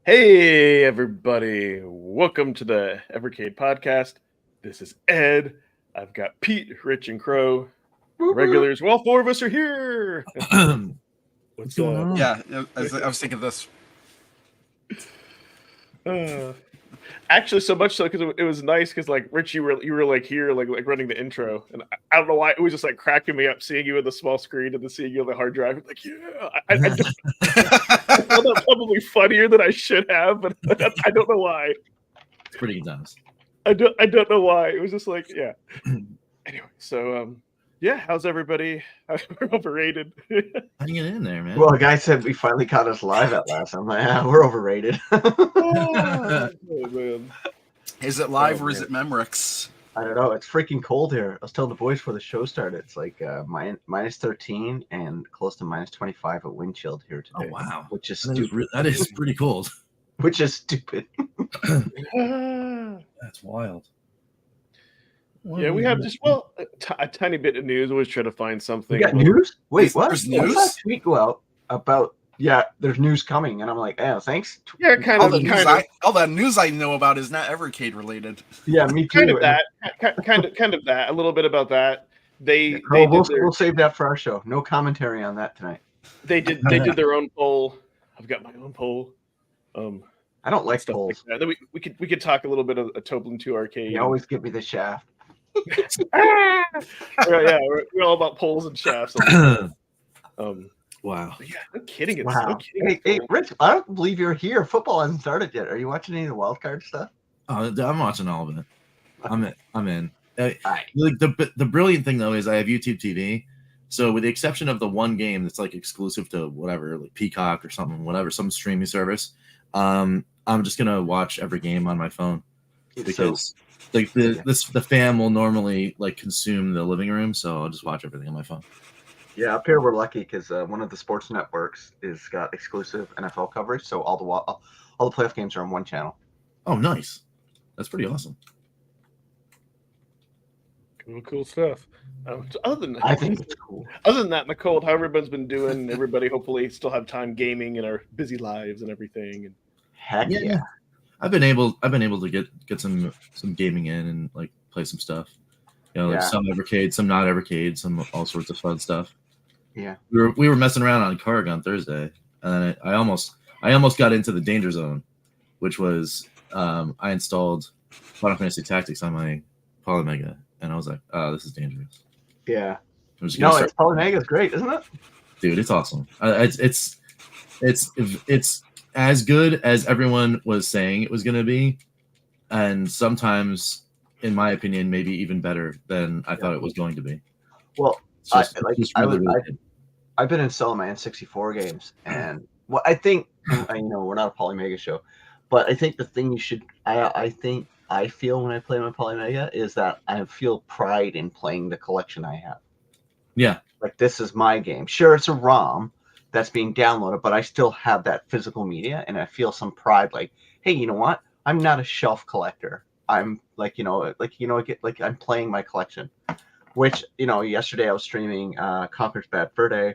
Hey, everybody. Welcome to the Evercade podcast. This is Ed. I've got Pete, Rich, and Crow. Regulars. Well, four of us are here. What's going on? Yeah, I was thinking this. Actually, so much so because it was nice because like Rich, you were like here like running the intro, and I don't know why it was just like cracking me up seeing you in the small screen and then seeing you on the hard drive. Like, yeah, I found that probably funnier than I should have, but I don't know why. It's pretty good times. I don't know why. It was just like, yeah. Anyway, so yeah, how's everybody? We're overrated. Hanging in there, man. Well, the guy said we finally caught us live at last. I'm like, yeah, we're overrated. Oh, man. Is it live or is it Memorex? I don't know. It's freaking cold here. I was telling the boys before the show started. It's like minus 13 and close to minus 25 at wind chilled here today. Oh wow, which is that stupid. that is pretty cold. Which is stupid. That's wild. Yeah, we have just a tiny bit of news. Always try to find something. You got news? Wait, what? There's I news? saw a tweet go out about there's news coming, and I'm like, oh, thanks. Yeah, kind All of. the news I know about is not Evercade related. Yeah, me too. Kind of that. Kind of that. A little bit about that. We'll save that for our show. No commentary on that tonight. They did their own poll. I've got my own poll. I don't like Stuff polls. like that. Then we could talk a little bit of a Toaplan 2 arcade. You always give me the shaft. Yeah, we're all about poles and shafts. Wow. Yeah, no kidding. It's Wow. no kidding. Hey, Rich, I don't believe you're here. Football hasn't started yet. Are you watching any of the wild card stuff? Oh, I'm watching all of it. I'm in. Right. Like the brilliant thing though is I have YouTube TV. So with the exception of the one game that's like exclusive to whatever, like Peacock or something, whatever, some streaming service, I'm just gonna watch every game on my phone because like the fam will normally like consume the living room, so I'll just watch everything on my phone. Yeah, up here we're lucky because one of the sports networks is got exclusive NFL coverage, so all the playoff games are on one channel. Oh, nice. That's pretty awesome. Cool stuff. Other than that, I think it's cool. Other than that, in the cold, how everybody's been doing. Everybody hopefully still have time gaming in our busy lives and everything. And Heck yeah. I've been able to get some gaming in and like play some stuff. You know, like some Evercade, some not Evercade, some all sorts of fun stuff. Yeah. We were messing around on Karg on Thursday, and then I almost got into the danger zone, which was I installed Final Fantasy Tactics on my Polymega, and I was like, oh, this is dangerous. Yeah. It's Polymega's great, isn't it? Dude, it's awesome. It's as good as everyone was saying it was going to be, and sometimes, in my opinion, maybe even better than I thought it was going to be. Well, I've been installing my N64 games, and I think we're not a Polymega show, but I think the thing I feel when I play my Polymega is that I feel pride in playing the collection I have. Yeah. Like, this is my game. Sure, it's a ROM that's being downloaded, but I still have that physical media, and I feel some pride. Like, hey, you know what? I'm not a shelf collector. I'm I'm playing my collection. Which, yesterday I was streaming Conker's Bad Fur Day,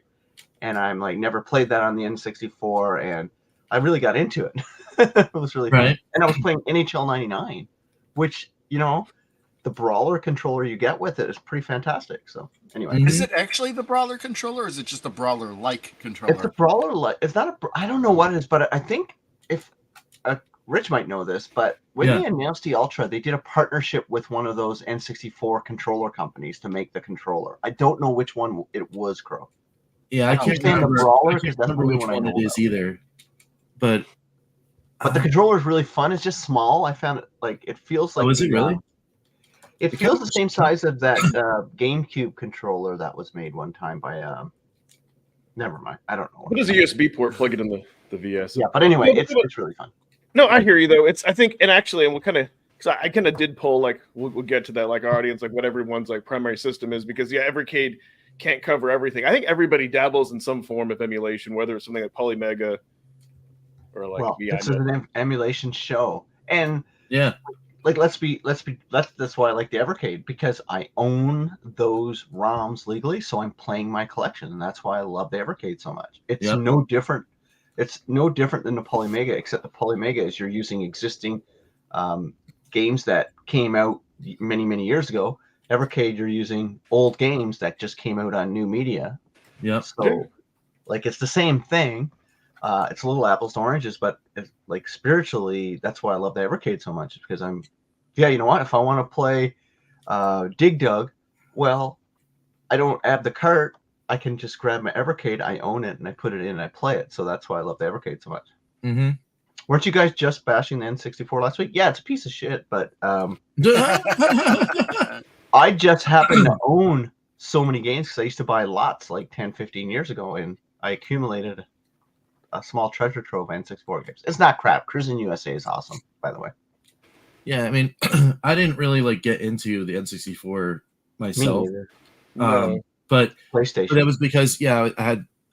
and I'm like, never played that on the N64, and I really got into it. It was really fun. And I was playing NHL 99, which, the brawler controller you get with it is pretty fantastic. So anyway, is it actually the brawler controller, or is it just a brawler-like controller? It's a brawler-like. It's not I don't know what it is, but I think if Rich might know this, but when they announced the Ultra, they did a partnership with one of those N64 controller companies to make the controller. I don't know which one it was, Crow. Yeah, I can't remember. Brawler, I can't remember which one it is either. But the controller is really fun. It's just small. I found it it feels like. Oh, is it really? It feels the same size as that GameCube controller that was made one time by. Never mind. I don't know. What is a USB port? Plug it in the VS. Yeah, but anyway, it's really fun. No, I hear you though. I think, and actually, and we'll kind of, because I kind of did pull we'll get to that our audience what everyone's primary system is, because Evercade can't cover everything. I think everybody dabbles in some form of emulation, whether it's something like Polymega or it's an emulation show, and yeah. That's why I like the Evercade, because I own those ROMs legally, so I'm playing my collection, and that's why I love the Evercade so much. It's no different It's no different than the Polymega, except the Polymega is you're using existing games that came out many years ago. Evercade, you're using old games that just came out on new media. Yep. So, like, it's the same thing. It's a little apples to oranges, but like spiritually, that's why I love the Evercade so much. Because you know what? If I want to play Dig Dug, well, I don't add the cart. I can just grab my Evercade. I own it, and I put it in, and I play it. So that's why I love the Evercade so much. Mm-hmm. Weren't you guys just bashing the N64 last week? Yeah, it's a piece of shit, but I just happen to own so many games because I used to buy lots like 10, 15 years ago, and I accumulated a small treasure trove of N64 games. It's not crap. Cruising USA is awesome, by the way. Yeah, I mean, I didn't really like get into the N64 myself. But PlayStation. that was because I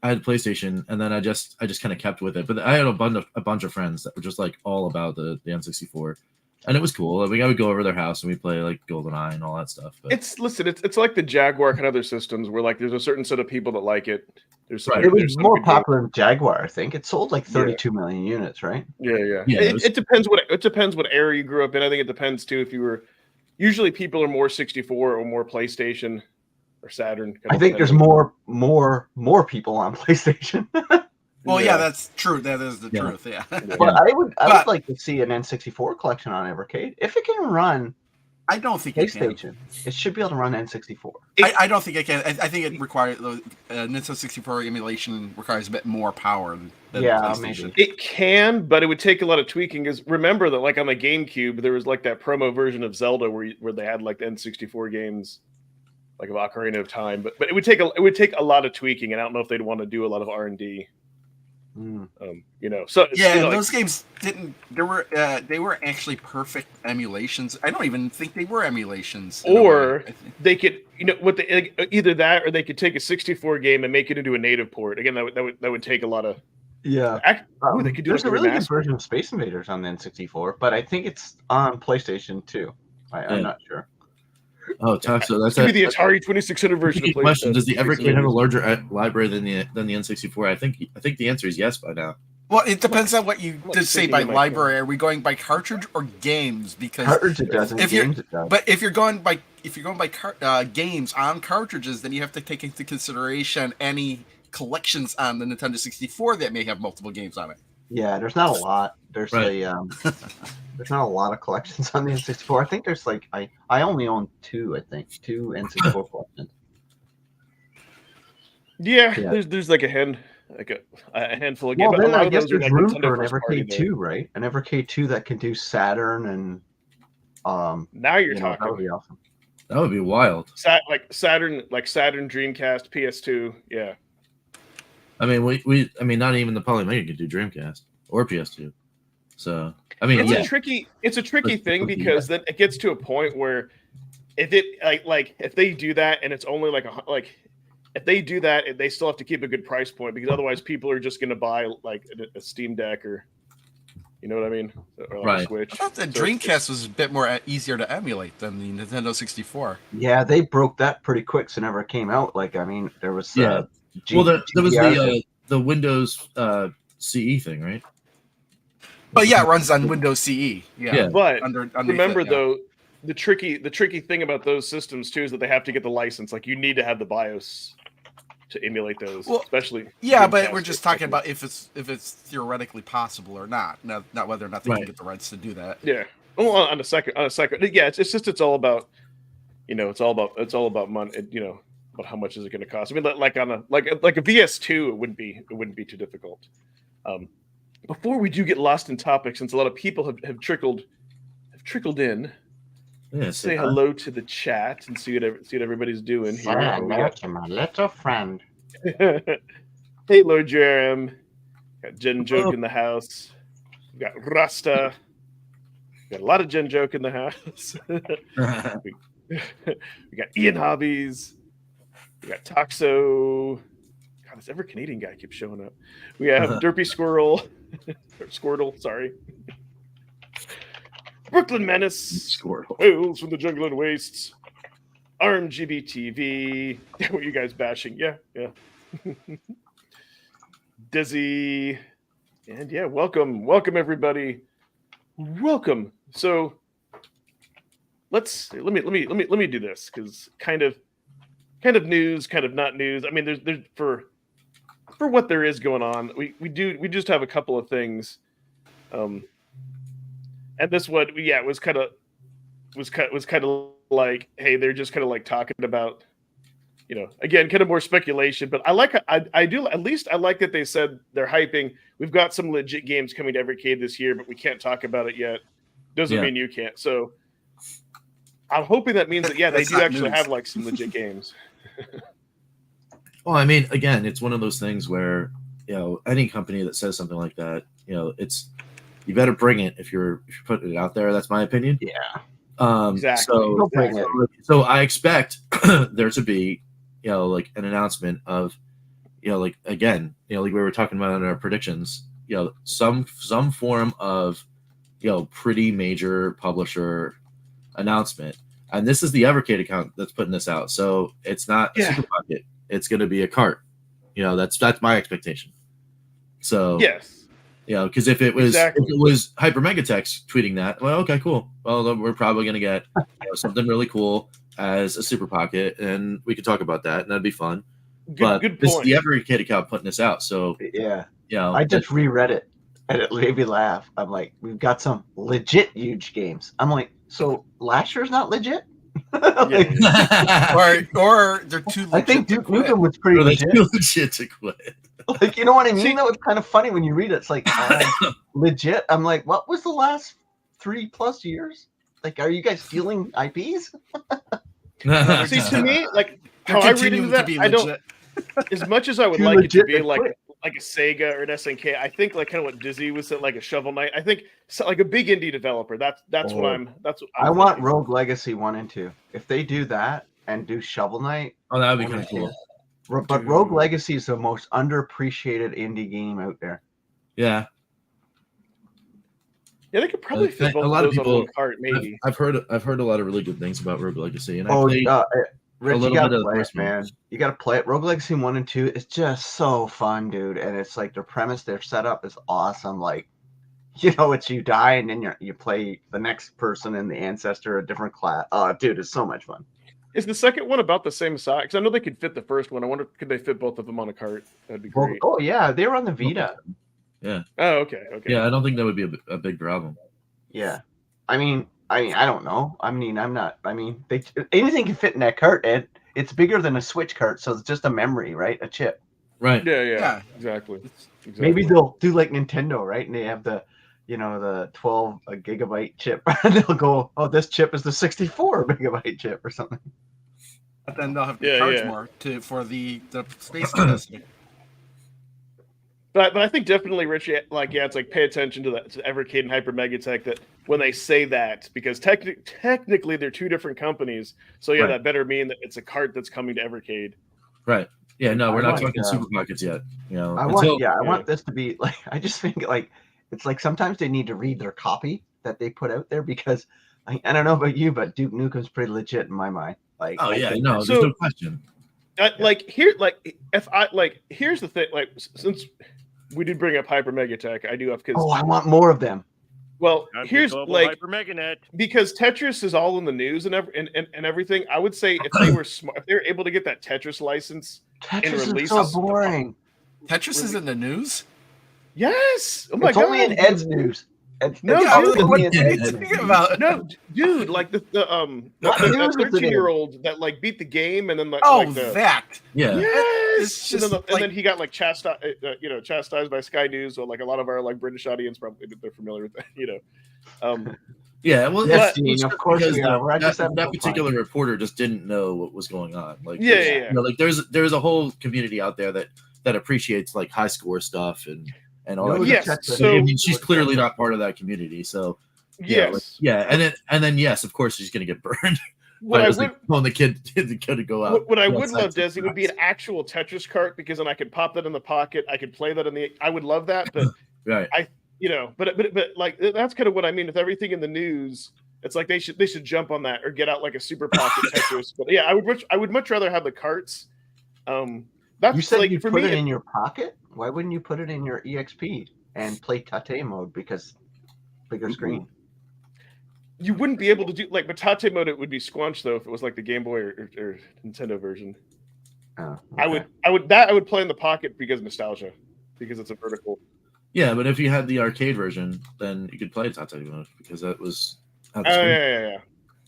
had PlayStation, and then I just kind of kept with it. But I had a bunch of friends that were just like all about the N64, and it was cool. Like, I would go over their house and we play like GoldenEye and all that stuff. But It's like the Jaguar and other systems where like there's a certain set of people that like it. There's Right. It was more popular than Jaguar, I think. It sold like 32 million units, right? Yeah. Yeah, It depends what era you grew up in. I think it depends too if you were. Usually, people are more 64 or more PlayStation or Saturn. I think there's more people on PlayStation. Well, yeah, that's true. That is the truth. Yeah. But I would like to see an N64 collection on Evercade if it can run. I don't think PlayStation. It should be able to run N64. I don't think it can. I think it requires Nintendo 64 emulation requires a bit more power than PlayStation. Maybe. It can, but it would take a lot of tweaking. Because remember that, like on the GameCube, there was like that promo version of Zelda where they had like the N64 games, like of Ocarina of Time. But it would take a lot of tweaking, and I don't know if they'd want to do a lot of R&D. So those games didn't. They were actually perfect emulations. I don't even think they were emulations. Or they could, either that, or they could take a 64 game and make it into a native port. Again, that would take a lot of. Yeah, they could do there's a really good version of Space Invaders on the N64, but I think it's on PlayStation too. I'm not sure. Oh, so that's the Atari 2600 version. Of question: does the Evercade have a larger library than the N64? I think the answer is yes by now. Well, it depends on what you just say by library. Are we going by cartridge or games? Because cartridge it doesn't. Games it does. But if you're going by games on cartridges, then you have to take into consideration any collections on the Nintendo 64 that may have multiple games on it. Yeah, there's not a lot. There's there's not a lot of collections on the N64. I think there's like I only own two N64 collections. Yeah, there's like a handful of games. Well, then I guess there's room for an Evercade 2, right? An Evercade 2 that can do Saturn and now you're talking. That would be awesome. That would be wild. Saturn, Dreamcast, PS2. Yeah. I mean, not even the Polymega could do Dreamcast or PS2. So I mean, it's a tricky thing because then it gets to a point where if it if they do that and it's only if they do that, they still have to keep a good price point because otherwise people are just going to buy like a Steam Deck or you know what I mean, or a Switch. I thought the Dreamcast was a bit more easier to emulate than the Nintendo 64. Yeah, they broke that pretty quick, so never came out. Like I mean, there was there was the Windows CE thing, right? But yeah, it runs on Windows CE. Yeah. But remember though, the tricky thing about those systems too is that they have to get the license. Like you need to have the BIOS to emulate those, especially. Yeah, but we're just talking about if it's theoretically possible or not whether or not they can get the rights to do that. Yeah. Well, on a second. Yeah, it's all about, it's all about money. About how much is it going to cost? I mean, like on a VS2, it wouldn't be too difficult. Before we do get lost in topics, since a lot of people have trickled in, say hello to the chat and see what everybody's doing here. Hello to my little friend. Hey, Lord Jerem. Got Jen Joke in the house. We got Rasta. Got a lot of Jen Joke in the house. We got Ian Hobbies. We got Toxo. God, this ever Canadian guy keeps showing up. We have Derpy Squirrel. Squirtle, sorry. Brooklyn Menace. Squirtle. Whales from the Jungle and Wastes. RMGB TV. What are you guys bashing? Yeah. Dizzy. And yeah, welcome everybody. Welcome. So let me do this because kind of news, kind of not news. I mean, there's for what there is going on. We just have a couple of things. And this one, yeah, was kind of like, hey, they're just kind of like talking about, again, kind of more speculation. But I do at least I like that they said they're hyping. We've got some legit games coming to Evercade this year, but we can't talk about it yet. Doesn't mean you can't. So I'm hoping that means that they do actually have like some legit games. Well, I mean, again, it's one of those things where any company that says something like that, it's you better bring it if you're putting it out there. That's my opinion. Yeah. Exactly. So I expect there to be like an announcement of like again like we were talking about in our predictions, some form of pretty major publisher announcement. And this is the Evercade account that's putting this out, so it's not a Super Pocket. It's going to be a cart. That's my expectation. So yes. Because if it was Hyper Megatex tweeting that, well, okay, cool. Well, then we're probably going to get something really cool as a Super Pocket, and we could talk about that, and that'd be fun. Good This is point. the Evercade account putting this out, so I just reread it, and it made me laugh. I'm like, we've got some legit huge games. I'm like, so last year's not legit? Like, or they're too legit. I think to Duke quit. Nukem was pretty legit. Too legit to quit. Like, you know what I mean? That was kind of funny when you read it. It's like, legit. I'm like, what was the last 3+ years? Like, are you guys stealing IPs? see, to me, like how I read into that, I don't. As much as I would Too like it to legit be to like quit. a Sega or an SNK, I think like kind of what Dizzy was saying, like a Shovel Knight. I think like a big indie developer. That's what I'm. That's what I I'm want thinking. Rogue Legacy 1 and 2. If they do that and do Shovel Knight, Oh, that would be 1 kind of and 2. cool. But Rogue Legacy is the most underappreciated indie game out there. Yeah. Yeah, they could probably fit both a lot of those on people. one cart, maybe. I've heard a lot of really good things about Rogue Legacy, and I Oh, played Rich, you little gotta bit of the play it, first one. man. You gotta play it. Rogue Legacy 1 and 2 is just so fun, dude. And it's like their premise, their setup is awesome. Like, it's you die and then you play the next person in the ancestor, a different class. Oh, dude, it's so much fun. Is the second one about the same size? Because I know they could fit the first one. I wonder could they fit both of them on a cart? That'd be great. Oh yeah, they were on the Vita. Yeah. Oh, okay. Yeah, I don't think that would be a big problem. Yeah, I mean, I don't know. I mean, I'm not. I mean, anything can fit in that cart, Ed. It's bigger than a Switch cart, so it's just a memory, right? A chip. Right. Yeah. Exactly. Maybe they'll do like Nintendo, right? And they have the 12 gigabyte chip. They'll go, oh, this chip is the 64 megabyte chip or something. But then they'll have to charge more for the space capacity. But I think definitely, Rich, it's like pay attention to that, to Evercade and Hyper Megatech, that when they say that, because technically they're two different companies. So Right. that better mean that it's a cart that's coming to Evercade. Right. Yeah. No, we're not want, talking Super Pockets yet. I want this to be like. I just think like it's like sometimes they need to read their copy that they put out there, because I don't know about you, but Duke Nukem's pretty legit in my mind. Like, Oh yeah, So- there's no question. Here's the thing. Like, since we did bring up Hyper Megatech, I do have because I want more of them. well, Time to here's global like Hyper Meganet. because Tetris is all in the news and everything. I would say if they were smart, if they were able to get that Tetris license, Tetris is release so us- boring. Tetris is in the news? yes. Oh my It's god. only in Ed's news. No, Yeah, I was dude, like, what It's are only you in Ed's thinking news. about? No, dude, like the What news is it in? 13-year-old that like beat the game and then That. Yeah. yes, It's and, just then like- then he got like chastised by Sky News. So like a lot of our like British audience probably they're familiar with that. Yeah. Well, Yes, it's Dean, just of course because we are. We're just that having fun. particular reporter just didn't know what was going on. Like, Yeah, there's- yeah, yeah. like there's a whole community out there that appreciates like high score stuff and all No, that. Yes, stuff. so- I mean, she's clearly not part of that community. So Yes. and then yes, of course she's gonna get burned. What But I it was would like telling the kid to go out. what I go would outside love, to Desi, would be an actual Tetris cart, because then I could pop that in the pocket. I could play that I would love that, but right. but like that's kind of what I mean with everything in the news. It's like they should jump on that or get out like a super pocket Tetris. But yeah, I would much rather have the carts. That's You said like you for put me. it in your pocket. Why wouldn't you put it in your EXP? and play Tate mode because bigger screen. You wouldn't be able to do like Batate mode. It would be squunched though if it was like the Game Boy or Nintendo version. Oh, I okay. I would play in the pocket because nostalgia, because it's a vertical. Yeah, but if you had the arcade version, then you could play Tate mode because that was how the Oh screen. yeah.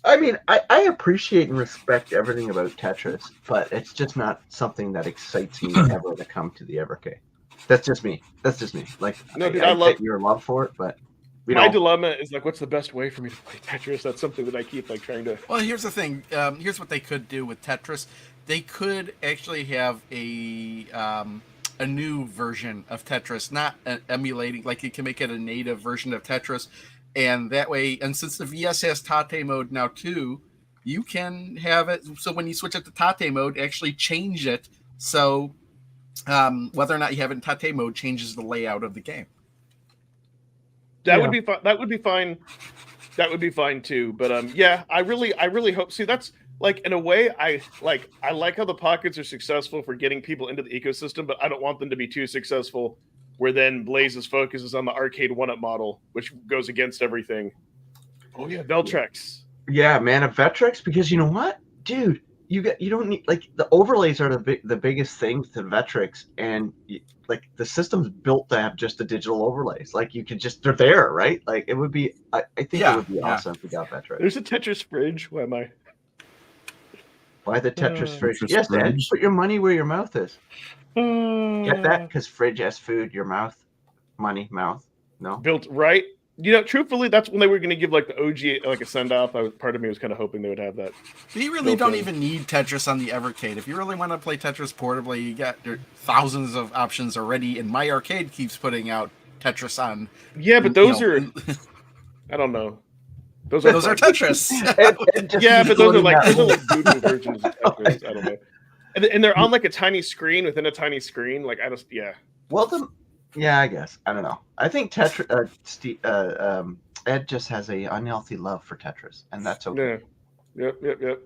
I mean, I appreciate and respect everything about Tetris, but it's just not something that excites me ever to come to the Evercade. That's just me. Like, No, dude, I I love get your love for it, but you my know, dilemma is like, what's the best way for me to play Tetris? That's something that I keep like trying to. Well, here's the thing. Here's what they could do with Tetris. They could actually have a new version of Tetris, not emulating. Like you can make it a native version of Tetris, and that way. And since the VS has Tate mode now too, you can have it. So when you switch it to Tate mode, actually change it. So whether or not you have it in Tate mode changes the layout of the game. That Yeah. would be fine. That would be fine. That would be fine too. But yeah, I really hope. See, that's like in a way, I like how the pockets are successful for getting people into the ecosystem, but I don't want them to be too successful. Where then Blaze's focus is on the arcade one-up model, which goes against everything. Oh yeah, Veltrex. yeah, man, a Vectrex, because you know what, dude, you don't need, like, the overlays are the biggest thing to Vectrex, and like the system's built to have just the digital overlays. Like you could just, they're there, right? Like it would be, I think it would be awesome if we got Vectrex. There's a Tetris fridge. Why am I? Buy the Tetris fridge. Tetris Yes, Ed, fridge. put your money where your mouth is. Get that? Uh, Because fridge has food, your mouth, money, mouth. No. built right. You know, truthfully, that's when they were going to give like the OG like a send off. Part of me was kind of hoping they would have that. But you really Built don't in. even need Tetris on the Evercade. If you really want to play Tetris portably, you got thousands of options already. And My Arcade keeps putting out Tetris on. Yeah, but those are I don't know. Those are Tetris. yeah, but those are like that. Google versions of Tetris. I don't know. And they're on like a tiny screen within a tiny screen. Like I just Well, yeah, I guess. I don't know. I think Ed just has a unhealthy love for Tetris, and that's okay. yeah. Yep.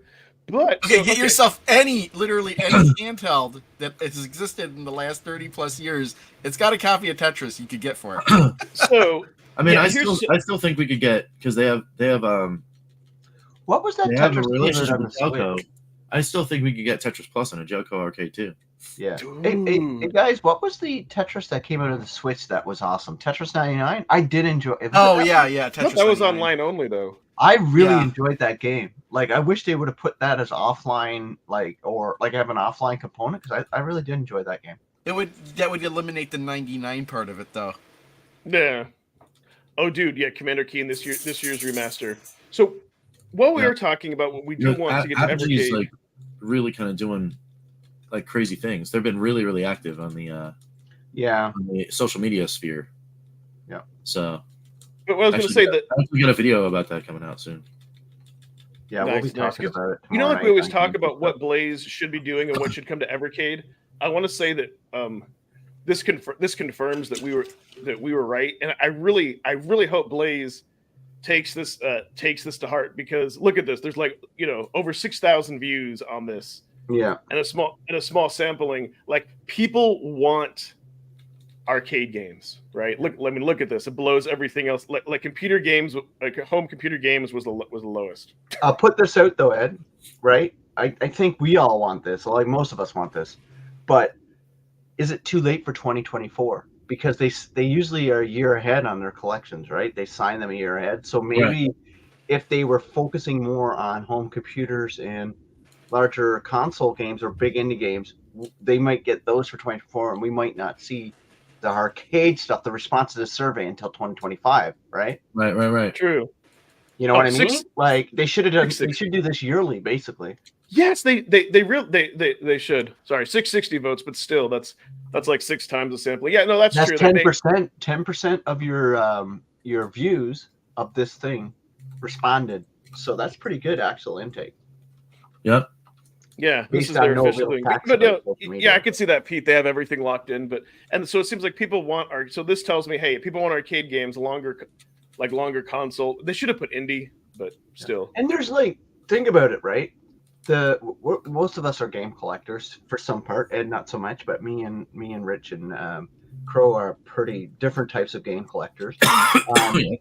But Okay, get yourself literally any handheld that has existed in the last 30 plus years. It's got a copy of Tetris you could get for it. So I mean, Yeah, I here's- still think we could get, because they have What was that they have a Tetris relationship on the with Jelco. Switch? I still think we could get Tetris Plus on a Jelco arcade too. Yeah. Hey, guys, what was the Tetris that came out of the Switch that was awesome? Tetris 99? I did enjoy it. Oh, Was it yeah, that? yeah. I thought Tetris that was 99. online only though. I really Yeah. enjoyed that game. Like, I wish they would have put that as offline, or have an offline component, because I really did enjoy that game. That would eliminate the 99 part of it, though. Yeah. Oh, dude, yeah, Commander Keen this year's remaster. So, while we Yeah. were talking about what we do want to get to Apogee is Evercade, like really kind of doing like crazy things. They've been really, really active on the Yeah. social media sphere. Yeah. So but what I was going to say that I think we got a video about that coming out soon. Yeah, we'll be Nice, nice. talking about it. you know, tomorrow like we night always on talk Game about what Club. Blaze should be doing and what should come to Evercade. I want to say that this confirms that we were right, and I really hope Blaze takes this to heart, because look at this. There's like over 6,000 views on this. Yeah. And a small sampling. Like, people want arcade games, right? Look at this. It blows everything else. Like computer games, like home computer games was the lowest. I'll put this out though, Ed. Right? I think we all want this. Like most of us want this, but is it too late for 2024? Because they usually are a year ahead on their collections, right? They sign them a year ahead. So maybe if they were focusing more on home computers and larger console games or big indie games, they might get those for 2024, and we might not see the arcade stuff, the response to the survey, until 2025, right? Right. True. You know Oh, what I mean? 6 Like they should have done. They 660. should do this yearly, basically. Yes, they should. Sorry, 660 votes, but still, that's like 6 times the sampling. Yeah, no, that's That's true. 10%. 10% of your views of this thing responded. So that's pretty good actual intake. Yep. Yeah, this Based is on their no official real thing. facts But about social media. yeah, I could see that, Pete. They have everything locked in, and so it seems like people want so this tells me, hey, people want arcade games, longer console. They should have put indie, but still. And there's think about it, right? Most of us are game collectors for some part, and not so much. But me and Rich and Crow are pretty different types of game collectors. Yeah.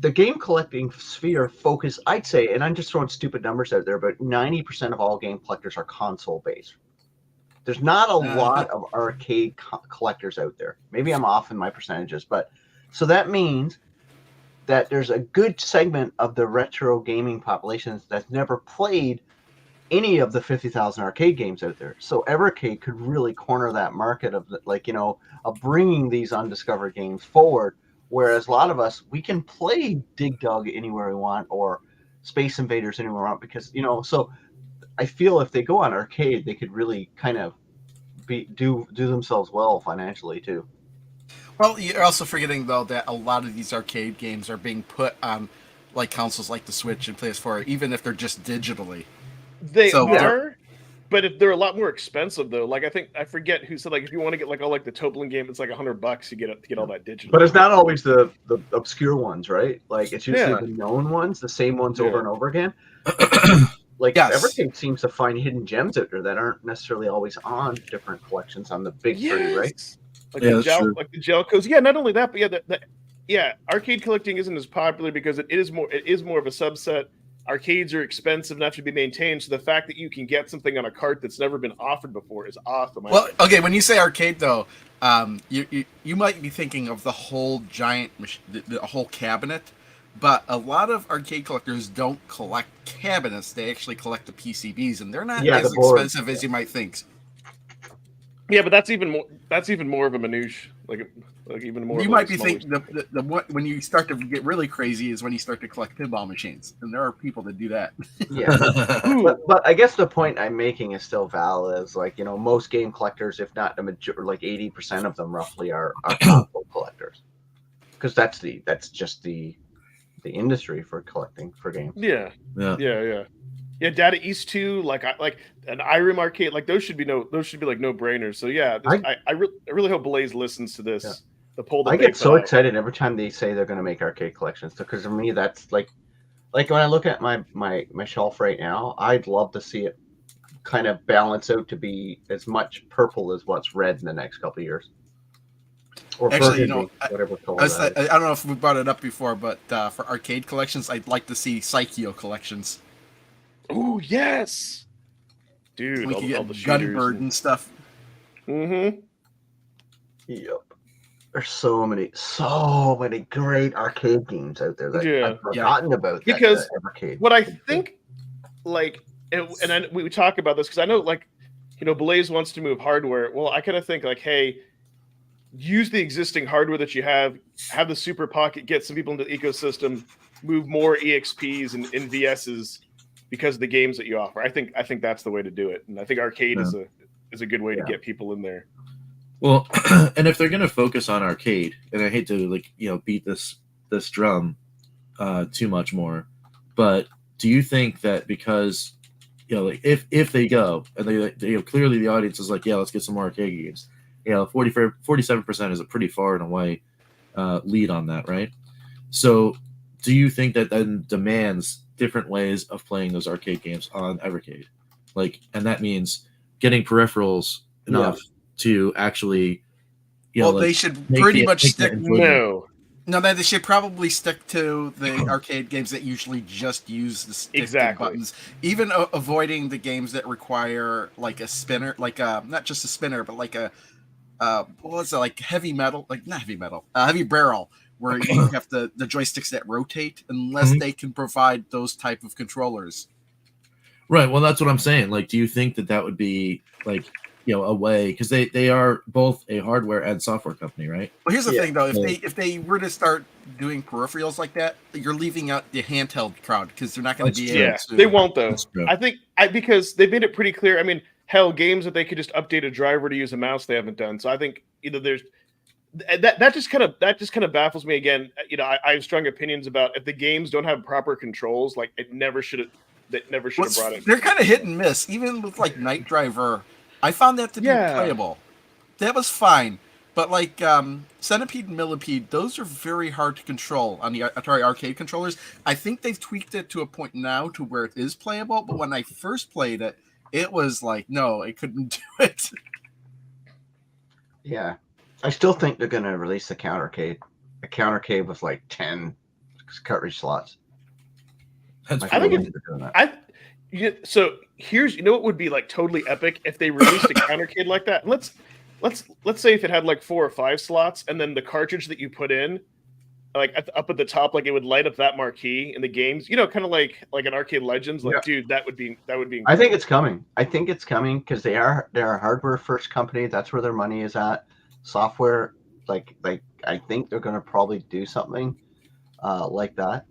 The game collecting sphere focus, I'd say, and I'm just throwing stupid numbers out there, but 90% of all game collectors are console based. There's not a lot of arcade collectors out there. Maybe I'm off in my percentages, but so that means that there's a good segment of the retro gaming populations that's never played any of the 50,000 arcade games out there. So Evercade could really corner that market of of bringing these undiscovered games forward. Whereas a lot of us, we can play Dig Dug anywhere we want or Space Invaders anywhere we want because, so I feel if they go on arcade, they could really kind of do themselves well financially too. Well, you're also forgetting though that a lot of these arcade games are being put on like consoles like the Switch and PS4, even if they're just digitally. They So are, but if they're a lot more expensive though. Like I forget who said like if you want to get like all like the Toaplan game, it's like $100 to get all that digital. But it's not always the obscure ones, right? Like it's usually Yeah. the known ones, the same ones over and over again. Like Yes. Evercade seems to find hidden gems out there that aren't necessarily always on different collections on the big three, right? Like Yeah, the that's true. like the Jellicos. Yeah, not only that, but arcade collecting isn't as popular because it is more of a subset. Arcades are expensive enough to be maintained, so the fact that you can get something on a cart that's never been offered before is awesome. Well, okay, when you say arcade though, you might be thinking of the whole giant, the whole cabinet, but a lot of arcade collectors don't collect cabinets; they actually collect the PCBs, and they're not as expensive as you might think. Yeah, but that's even more of a minutiae. Like even more. You might be thinking the when you start to get really crazy is when you start to collect pinball machines, and there are people that do that. Yeah, but I guess the point I'm making is still valid. Is like most game collectors, if not the majority, like 80% of them roughly are console collectors, because that's just the industry for collecting for games. Yeah. Yeah, Data East 2, like an IRIM arcade, like those should be like no brainers. So yeah, I really hope Blaze listens to this. Yeah. The poll that I they get so put out. excited every time they say they're going to make arcade collections because for me that's like when I look at my shelf right now, I'd love to see it kind of balance out to be as much purple as what's red in the next couple of years. Or actually, burgundy, whatever color I don't know if we brought it up before, but for arcade collections, I'd like to see Psycheo collections. Oh yes, dude! We all could the get Gunbird and stuff. Yep. There's so many great arcade games out there that I've forgotten about. Because Evercade. What I think, we talk about this because I know, Blaze wants to move hardware. Well, I kind of think hey, use the existing hardware that you have the Super Pocket, get some people into the ecosystem, move more EXPs and VSs. Because of the games that you offer, I think that's the way to do it, and I think arcade is a good way to get people in there. Well, and if they're going to focus on arcade, and I hate to beat this drum too much more, but do you think that because if they go and they clearly the audience is like, yeah, let's get some more arcade games, 47% is a pretty far and away lead on that, right? So do you think that then demands different ways of playing those arcade games on Evercade? And that means getting peripherals enough to actually, they should pretty much stick. They should probably stick to the arcade games that usually just use the stick and buttons, even avoiding the games that require like a spinner, not just a spinner, but like a heavy metal, heavy barrel, where you have the joysticks that rotate, unless they can provide those type of controllers. Right. Well, that's what I'm saying. Do you think that would be a way, because they are both a hardware and software company, right? Well, here's the thing though: if they were to start doing peripherals like that, you're leaving out the handheld crowd because they're not going to be able to. They won't though. I think because they've made it pretty clear. I mean, hell, games that they could just update a driver to use a mouse, they haven't done. So I think either there's. That just kind of baffles me again. I have strong opinions about if the games don't have proper controls, it never should have. That never should have brought it. They're kind of hit and miss. Even with Night Driver, I found that to be playable. That was fine, but Centipede and Millipede, those are very hard to control on the Atari arcade controllers. I think they've tweaked it to a point now to where it is playable. But when I first played it, it was no, it couldn't do it. Yeah. I still think they're going to release a countercade. A countercade with like 10 cartridge slots. That's I think cool. so here's what would be like totally epic if they released a countercade like that. Let's say if it had like 4 or 5 slots, and then the cartridge that you put in, like up at the top, like it would light up that marquee in the games. Kind of like an Arcade Legends. Like, dude, that would be incredible. I think it's coming. I think it's coming because they're a hardware first company. That's where their money is at. Software, like I think they're going to probably do something like that.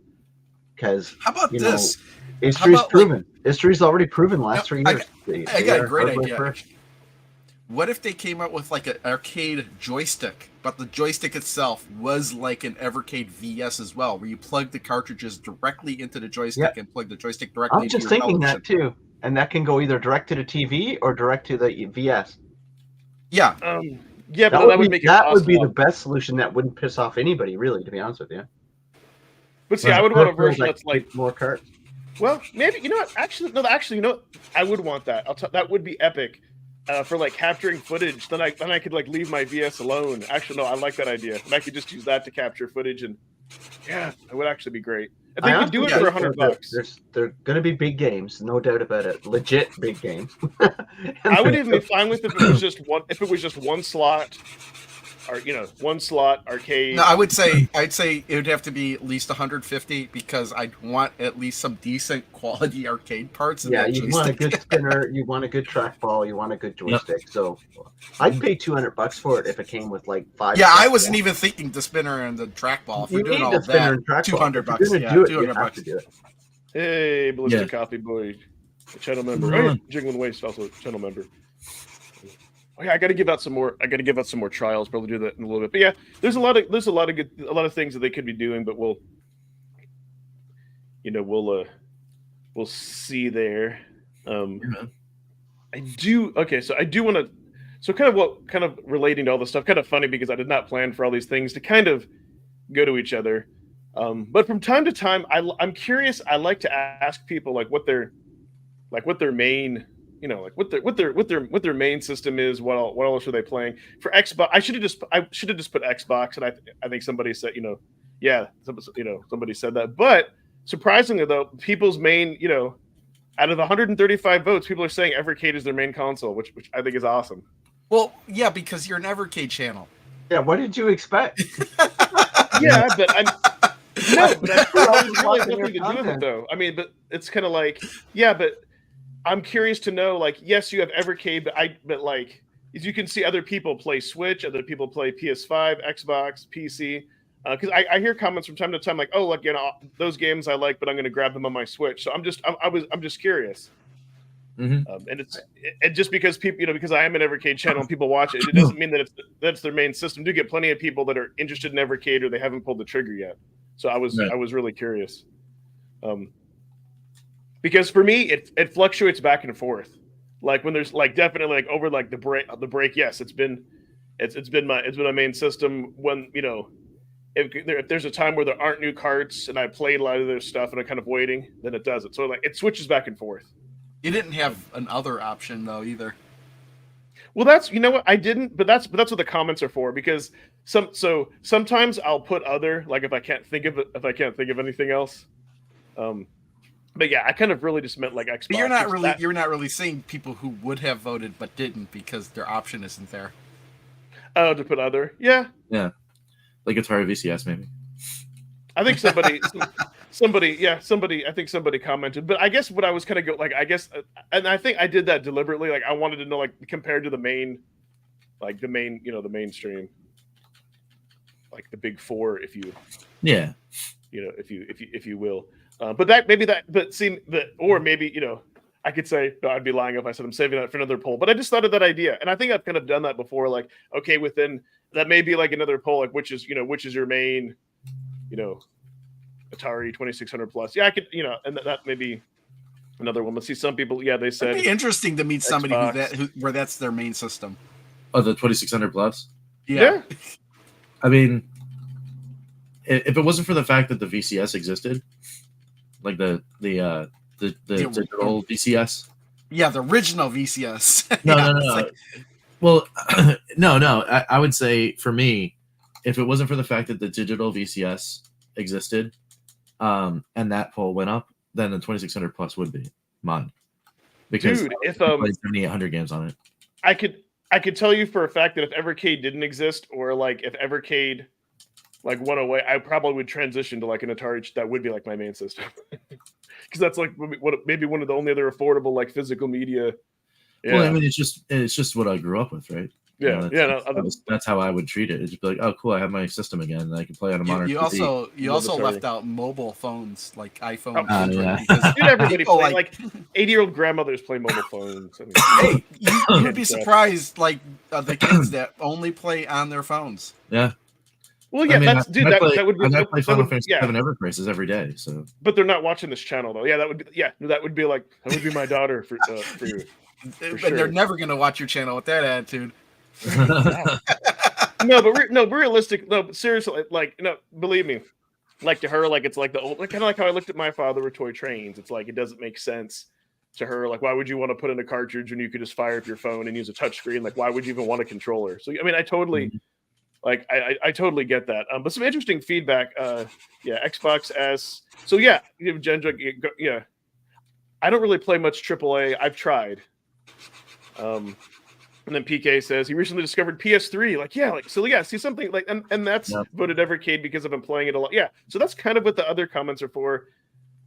Because how about this? History's proven. History's already proven last 3 years. I got a great idea. First. What if they came out with like an arcade joystick, but the joystick itself was like an Evercade VS as well, where you plug the cartridges directly into the joystick and plug the joystick directly into your television? I'm just thinking that too. And that can go either direct to the TV or direct to the VS. Yeah. Yeah, but that would make that would be the best solution. That wouldn't piss off anybody, really, to be honest with you. But see, I would want a version that's like more carts. Well, maybe Actually, I would want that. That would be epic for like capturing footage. Then I could like leave my VS alone. Actually, no, I like that idea. And I could just use that to capture footage, and it would actually be great. If they could do it for $100. They're going to be big games, no doubt about it. Legit big games. I would even be fine with if it was just one. If it was just one slot, or one slot arcade. No, I'd say it would have to be at least 150 because I'd want at least some decent quality arcade parts. Yeah, you want a good spinner, you want a good trackball, you want a good joystick. Yep. So I'd pay $200 for it if it came with like 5. Yeah, I wasn't even thinking the spinner and the trackball. If you're doing all that, $200. Yeah, $200. Hey, Ballistic Coffee Boy, channel member. Oh, Jingling Waste also channel member. Oh, yeah, I got to give out some more. Trials. Probably do that in a little bit. But yeah, there's a lot of things that they could be doing. But we'll see there. I do. Okay, so I do want to. So kind of relating to all this stuff. Kind of funny because I did not plan for all these things to kind of go to each other. But from time to time, I'm curious. I like to ask people like what their main. What their main system is. What else are they playing for Xbox? I should have just put Xbox, and I think somebody said somebody said that. But surprisingly though, people's main out of 135 votes, people are saying Evercade is their main console, which I think is awesome. Well, yeah, because you're an Evercade channel. Yeah, what did you expect? Yeah, but that really has nothing to do with it though. I mean, but it's kind of like but. I'm curious to know, like, yes, you have Evercade, but like, as you can see, other people play Switch, other people play PS5, Xbox, PC. Because I hear comments from time to time, like, oh, look, those games I like, but I'm going to grab them on my Switch. So I'm just curious. Mm-hmm. And just because people, because I am an Evercade channel and people watch it, it doesn't mean that that's their main system. Do get plenty of people that are interested in Evercade or they haven't pulled the trigger yet. So I was really curious. Because for me, it fluctuates back and forth. Like when there's like definitely like over like the break. Yes, it's been my main system. When if there's a time where there aren't new carts and I played a lot of their stuff and I'm kind of waiting, then it does it. So like it switches back and forth. You didn't have an other option though either. Well, that's what I didn't, but that's what the comments are for. Because sometimes I'll put other, like if I can't think of anything else. But yeah, I kind of really just meant like Xbox. But you're not really seeing people who would have voted but didn't because their option isn't there. Oh, to put other, yeah, like Atari VCS maybe. I think somebody commented, but I guess what I was kind of and I think I did that deliberately. Like I wanted to know, like compared to the mainstream, like the big four, if you will. But I could say I'd be lying if I said I'm saving that for another poll. But I just thought of that idea, and I think I've kind of done that before. Like, okay, within that may be like another poll, like which is your main, Atari 2600 plus. Yeah, I could, and that may be another one. Let's see. Some people, they said it'd be interesting to meet somebody where that's their main system. Oh, the 2600 plus. Yeah. I mean, if it wasn't for the fact that the VCS existed. Like the digital VCS. Yeah, the original VCS. No. Well, no. I would say for me, if it wasn't for the fact that the digital VCS existed, and that poll went up, then the 2600 plus would be mine. Because Dude, if I played 7800 games on it. I could tell you for a fact that if Evercade didn't exist, or like if Evercade like went away, I probably would transition to like an Atari. That would be like my main system, because that's like maybe one of the only other affordable like physical media. Yeah. Well, I mean, it's just what I grew up with, right? Yeah, That's how I would treat it. It'd just be like, oh, cool, I have my system again, and I can play on a modern TV. You also left out mobile phones like iPhone. Yeah. Because dude, everybody people play, like 80-year-old grandmothers play mobile phones. I mean, hey, you would be surprised, like the kids that only play on their phones. Yeah. Well, yeah, I mean, that's dude. That would be. I play Final would, Fantasy yeah. 7 Ever Crisis every day. So, but they're not watching this channel though. Yeah, that would be like that would be my daughter for you. And sure. they're never gonna watch your channel with that attitude. But realistic. No, but seriously, like believe me, like to her, like it's like the old, like kind of like how I looked at my father with toy trains. It's like it doesn't make sense to her. Like, why would you want to put in a cartridge when you could just fire up your phone and use a touchscreen? Like, why would you even want a controller? So, I mean, I totally. Like I totally get that, but some interesting feedback. Xbox S. So yeah, you have Gendra. Yeah, I don't really play much AAA. I've tried. And then PK says he recently discovered PS3. Like see something like and that's voted Evercade because I've been playing it a lot. Yeah, so that's kind of what the other comments are for.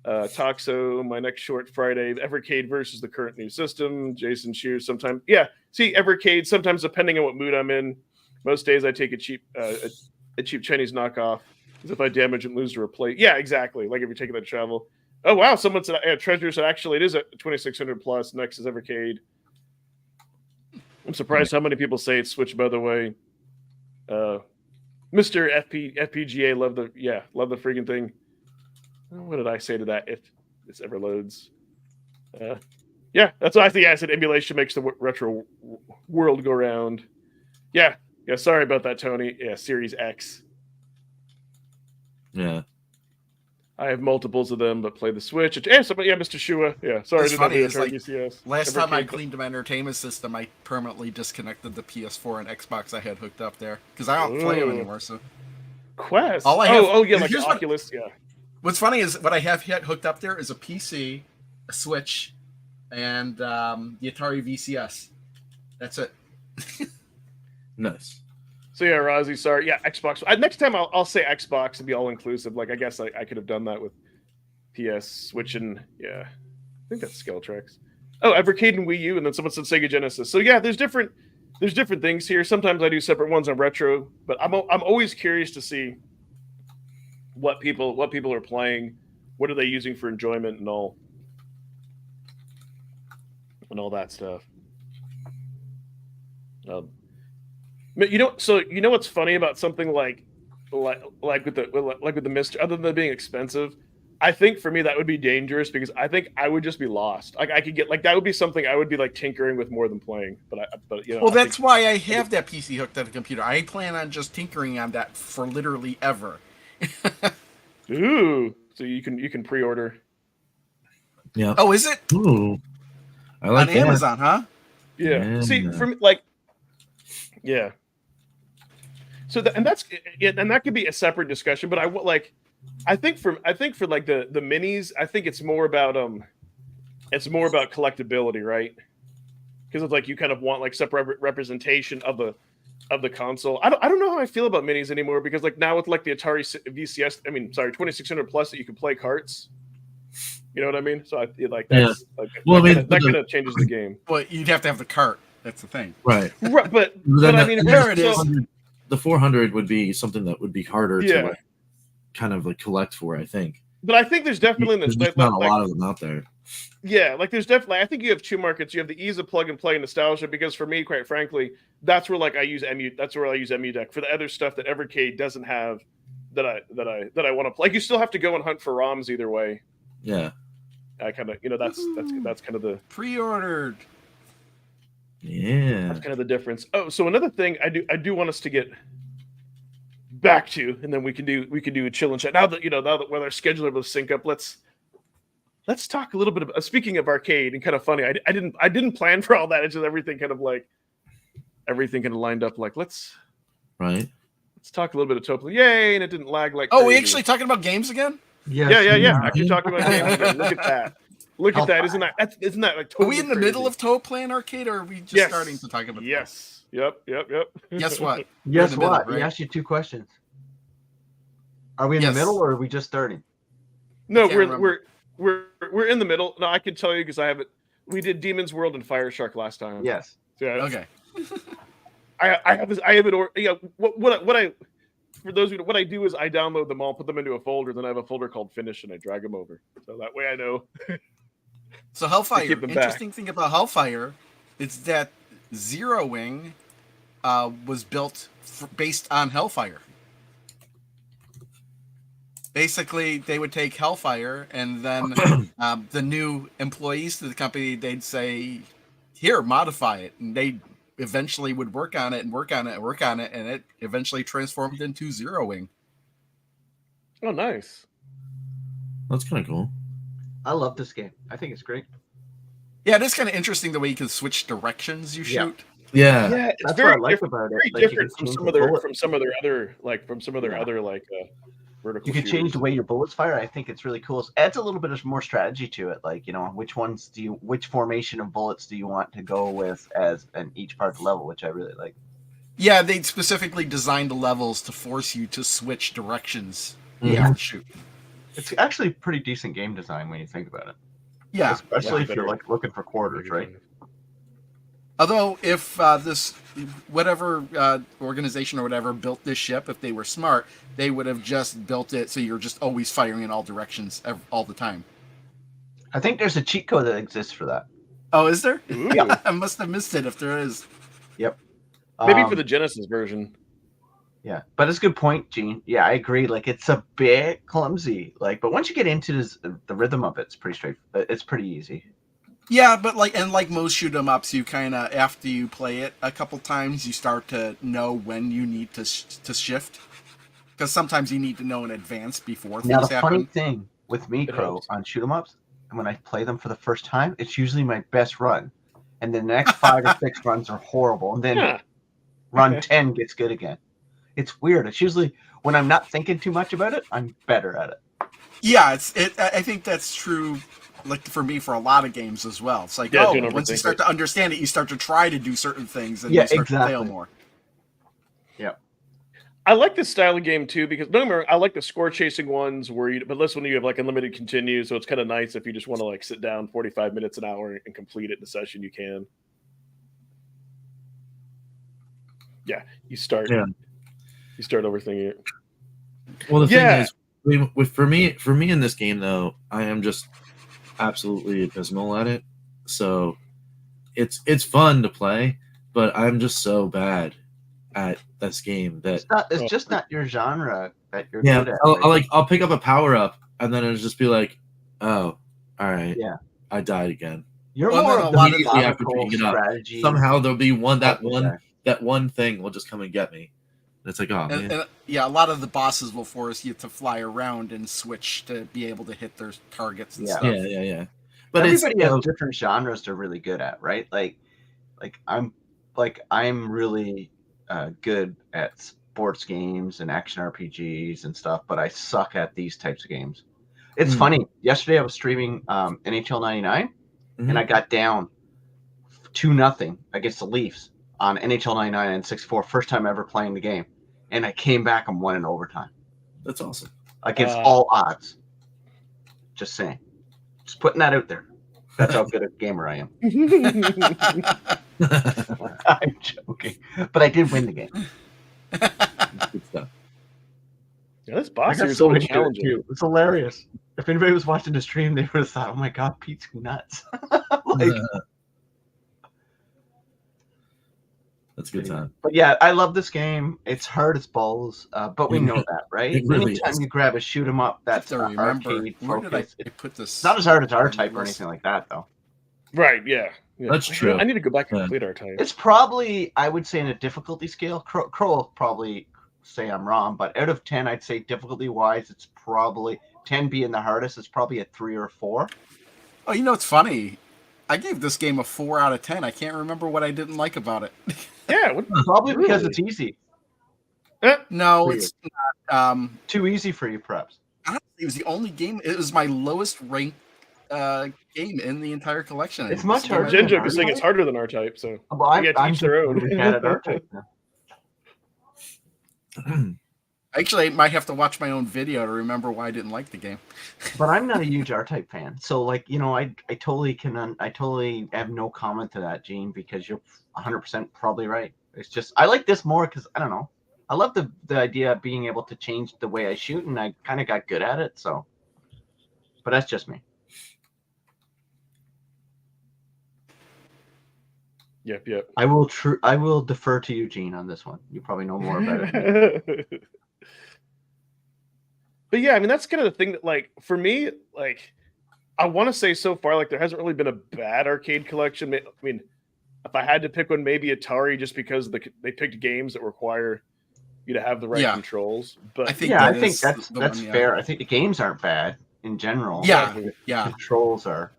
Toxo, my next short Friday, Evercade versus the current new system. Jason Shears sometimes. Yeah, see Evercade sometimes depending on what mood I'm in. Most days I take a cheap Chinese knockoff, because if I damage and lose to replace. Yeah, exactly. Like if you're taking that travel. Oh wow, someone said Treasure said actually it is at 2600 plus. Next is Evercade. I'm surprised how many people say it's Switch. By the way, Mr. FPGA love the freaking thing. What did I say to that? If this ever loads, yeah, that's what I think. I said emulation makes the retro world go round. Yeah. Yeah, sorry about that, Tony. Yeah, Series X. Yeah. I have multiples of them, but play the Switch. Mr. Shua. Yeah, sorry. It's funny. It's like VCS. last time I cleaned my entertainment system, I permanently disconnected the PS4 and Xbox I had hooked up there because I don't play them anymore. So Quest. All I have, like Oculus. Yeah. What's funny is what I have yet hooked up there is a PC, a Switch, and the Atari VCS. That's it. Nice. So yeah, Rozzy, sorry. Yeah, Xbox. Next time I'll say Xbox to be all inclusive. Like I guess I could have done that with PS, Switch, and I think that's Skeletrax. Oh, Evercade and Wii U, and then someone said Sega Genesis. So yeah, there's different things here. Sometimes I do separate ones on retro, but I'm always curious to see what people are playing, what are they using for enjoyment and all that stuff. What's funny about something like with the Mystery, other than being expensive, I think for me that would be dangerous because I think I would just be lost. Like I could get that would be something I would be like tinkering with more than playing. Well, that's why I have that PC hooked to the computer. I plan on just tinkering on that for literally ever. Ooh, so you can pre-order. Yeah. Oh, is it? Ooh, I like on that. Amazon, huh? Yeah. See, for me, yeah. So that could be a separate discussion, but I think for like the minis, I think it's more about collectability, right? Because it's like you kind of want like separate representation of the console. I don't know how I feel about minis anymore because like now with like the Atari VCS, 2600 plus that you can play carts. You know what I mean? So I like that's that kind of changes the game. Well, you'd have to have the cart. That's the thing, right? But I mean, there it is. The 400 would be something that would be harder to kind of like collect for, I think. But I think there's definitely not a lot of them out there. Yeah, like there's definitely. I think you have two markets. You have the ease of plug and play nostalgia because for me, quite frankly, that's where I use EmuDeck for the other stuff that Evercade doesn't have that I want to play. Like you still have to go and hunt for ROMs either way. Yeah. I kind of that's kind of the pre-ordered. Yeah, that's kind of the difference. Oh, so another thing I do want us to get back to, and then we can do a chill and chat. Now that when our schedule will sync up, let's talk a little bit about speaking of arcade and kind of funny. I didn't plan for all that. It's just everything kind of like everything kind of lined up. Like let's Right. talk a little bit of Toaplan. Yay! And it didn't lag like. Oh, we crazy. actually talking about games again? Yes, Yeah. we Actually are. talking about games again. Look at that. Look at that. Isn't that like Are totally we in the crazy? middle of Toaplan Arcade, or are we just Yes. starting to talk about? Yes. Yep. Guess what? Guess in the middle, what? right? He asked you 2 questions. Are we in Yes. the middle, or are we just starting? No, can't remember. we're in the middle. No, I can tell you because I have it. We did Demon's World and Fire Shark last time. Yes. Yeah. Okay. I have this. I have it. Or yeah. What I for those who what I do is I download them all, put them into a folder, then I have a folder called Finish, and I drag them over. So that way I know. So Hellfire. keep them Interesting thing about Hellfire is that Zero Wing was built based on Hellfire. Basically, they would take Hellfire, and then the new employees to the company, they'd say, "Here, modify it," and they eventually would work on it, and it eventually transformed into Zero Wing. Oh, nice. That's kind of cool. I love this game. I think it's great. Yeah, it is kind of interesting the way you can switch directions you Yeah. shoot. Yeah. Yeah, it's That's very what I like different. about it. Very Like, you different can from change some the of their bullet. other vertical. You can change shooters. the way your bullets fire. I think it's really cool. It adds a little bit of more strategy to it. Like, which formation of bullets do you want to go with as in each part of the level, which I really like. Yeah, they specifically designed the levels to force you to switch directions. You Yeah. have to shoot. It's actually pretty decent game design when you think about it. Yeah. Especially if better. you're like looking for quarters, right? Although, if this whatever organization or whatever built this ship, if they were smart, they would have just built it so you're just always firing in all directions all the time. I think there's a cheat code that exists for that. Oh, is there? Ooh. I must have missed it if there is. Yep. Maybe for the Genesis version. Yeah, but it's a good point, Gene. Yeah, I agree. Like, it's a bit clumsy. Like, but once you get into the rhythm of it, it's pretty straight. It's pretty easy. Yeah, but like most shoot 'em ups, you kind of after you play it a couple times, you start to know when you need to shift. Because sometimes you need to know in advance before Now, things the happen. funny thing with me, It Crow, helps. on shoot 'em ups, when I play them for the first time, it's usually my best run, and the next 5 or 6 runs are horrible, and then Yeah. run 10 gets good again. It's weird. It's usually when I'm not thinking too much about it, I'm better at it. Yeah, I think that's true. Like for me, for a lot of games as well. It's like, Yeah, oh, don't once you overthink start it. to understand it, you start to try to do certain things, and Yeah, you start to fail exactly. more. I like this style of game too because don't get me wrong, I like the score chasing ones but this one you have like unlimited continue, so it's kind of nice if you just want to like sit down 45 minutes an hour and complete it in a session. You can. Yeah, you start. Yeah. You start overthinking it. Well, the Yeah. thing is, for me in this game though, I am just absolutely abysmal at it. So it's fun to play, but I'm just so bad at this game that It's just not your genre that you're yeah, good at. I'll pick up a power up and then it'll just be like, oh, all right, Yeah. I died again. You're Well, more then of a lot the of Immediately after methodical picking it up, strategy. somehow there'll be type of guy. that one thing will just come and get me. And it's like, oh man, And yeah, a lot of the bosses will force you to fly around and switch to be able to hit their targets and Yeah. stuff. yeah. But Everybody it's has different genres they're really good at, right? Like I'm really good at sports games and action RPGs and stuff, but I suck at these types of games. It's funny. Yesterday I was streaming NHL 99, and I got down 2-0 against the Leafs on NHL 99 and 6-4, first time ever playing the game, and I came back and won in overtime that's awesome. against all odds. Just saying, just putting that out there. That's how good a gamer I am. I'm joking, but I did win the game. Good stuff. Yeah, this I boss got here is so really into it challenging. too. It's hilarious. If anybody was watching the stream, they would have thought, "Oh my god, Pete's nuts!" Like, That's a good time. but yeah, I love this game. It's hard as balls, but we know that, right? It really Anytime is. you grab a shoot 'em up, that's I have to remember arcade where did I focus. put this? It's not as hard as R-Type or anything like that, though. Right? Yeah. That's true. I need to go back and Yeah. complete our type. It's probably, I would say, in a difficulty scale. Crow will probably say I'm wrong, but out of 10, I'd say difficulty-wise, it's probably 10 being the hardest. It's probably a 3 or 4. Oh, you know, it's funny. I gave this game a 4 out of 10. I can't remember what I didn't like about it. Yeah, Probably because really? it's easy. No, For you. it's not. Too easy for you, perhaps. Honestly, it was the only game. It was my lowest ranked game in the entire collection. It's This much game I harder didn't Jinjo than is saying R-Type? it's harder than R-Type, so Well, you have to I'm each their own. really bad at R-Type now. Actually, I might have to watch my own video to remember why I didn't like the game. But I'm not a huge R-Type fan, so like I totally I totally have no comment to that, Gene, because you're 100% probably right. It's just I like this more because I don't know. I love the idea of being able to change the way I shoot, and I kind of got good at it. So, but that's just me. Yep. I will defer to you, Gene, on this one. You probably know more about it. But yeah, I mean that's kind of the thing that like for me, like I want to say so far, like there hasn't really been a bad arcade collection. I mean, if I had to pick one, maybe Atari, just because they picked games that require you to have the right controls. But I think Yeah, I that think is that's the one, yeah. fair. I think the games aren't bad in general. Yeah, The yeah. controls are,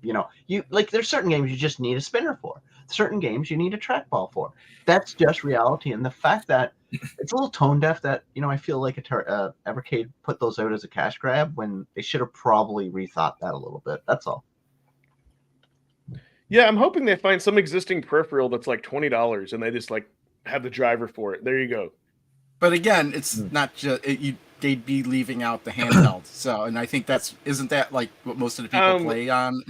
you like there's certain games you just need a spinner for. Certain games you need a trackball for. That's just reality. And the fact that it's a little tone deaf that I feel like Evercade put those out as a cash grab when they should have probably rethought that a little bit. That's all. yeah, I'm hoping they find some existing peripheral that's like $20 and they just like have the driver for it. There you go. But again, it's not just they'd be leaving out the handheld. So, and I think isn't that like what most of the people play on?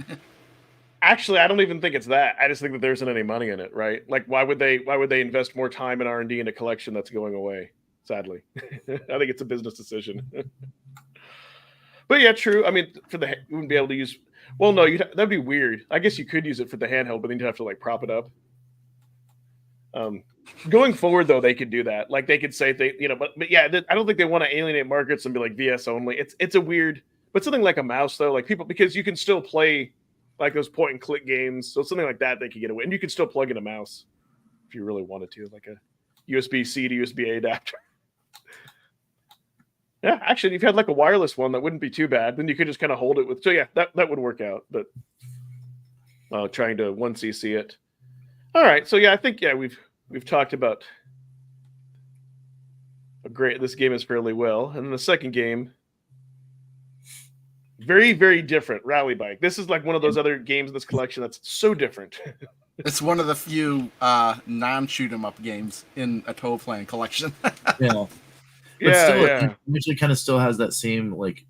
Actually, I don't even think it's that. I just think that there isn't any money in it, right? Like, why would they invest more time in R&D in a collection that's going away? Sadly, I think it's a business decision. But yeah, true. I mean, you wouldn't be able to use. Well, no, that'd be weird. I guess you could use it for the handheld, but then you'd have to like prop it up. Going forward, though, they could do that. Like they could say but yeah, I don't think they want to alienate markets and be like VS only. It's a weird, but something like a mouse though, like people because you can still play like those point and click games, so something like that they could get away, and you could still plug in a mouse if you really wanted to, like a USB-C to USB-A adapter. Yeah, actually, if you had like a wireless one, that wouldn't be too bad. Then you could just kind of hold it with. So yeah, that would work out. But trying to 1cc it. All right, so yeah, I think we've talked about this game is fairly well, and then the second game. Very, very different. Rally Bike. This is like one of those other games in this collection that's so different. It's one of the few non-shoot 'em up games in a Toaplan collection. Yeah. But still, it usually kind of still has that same like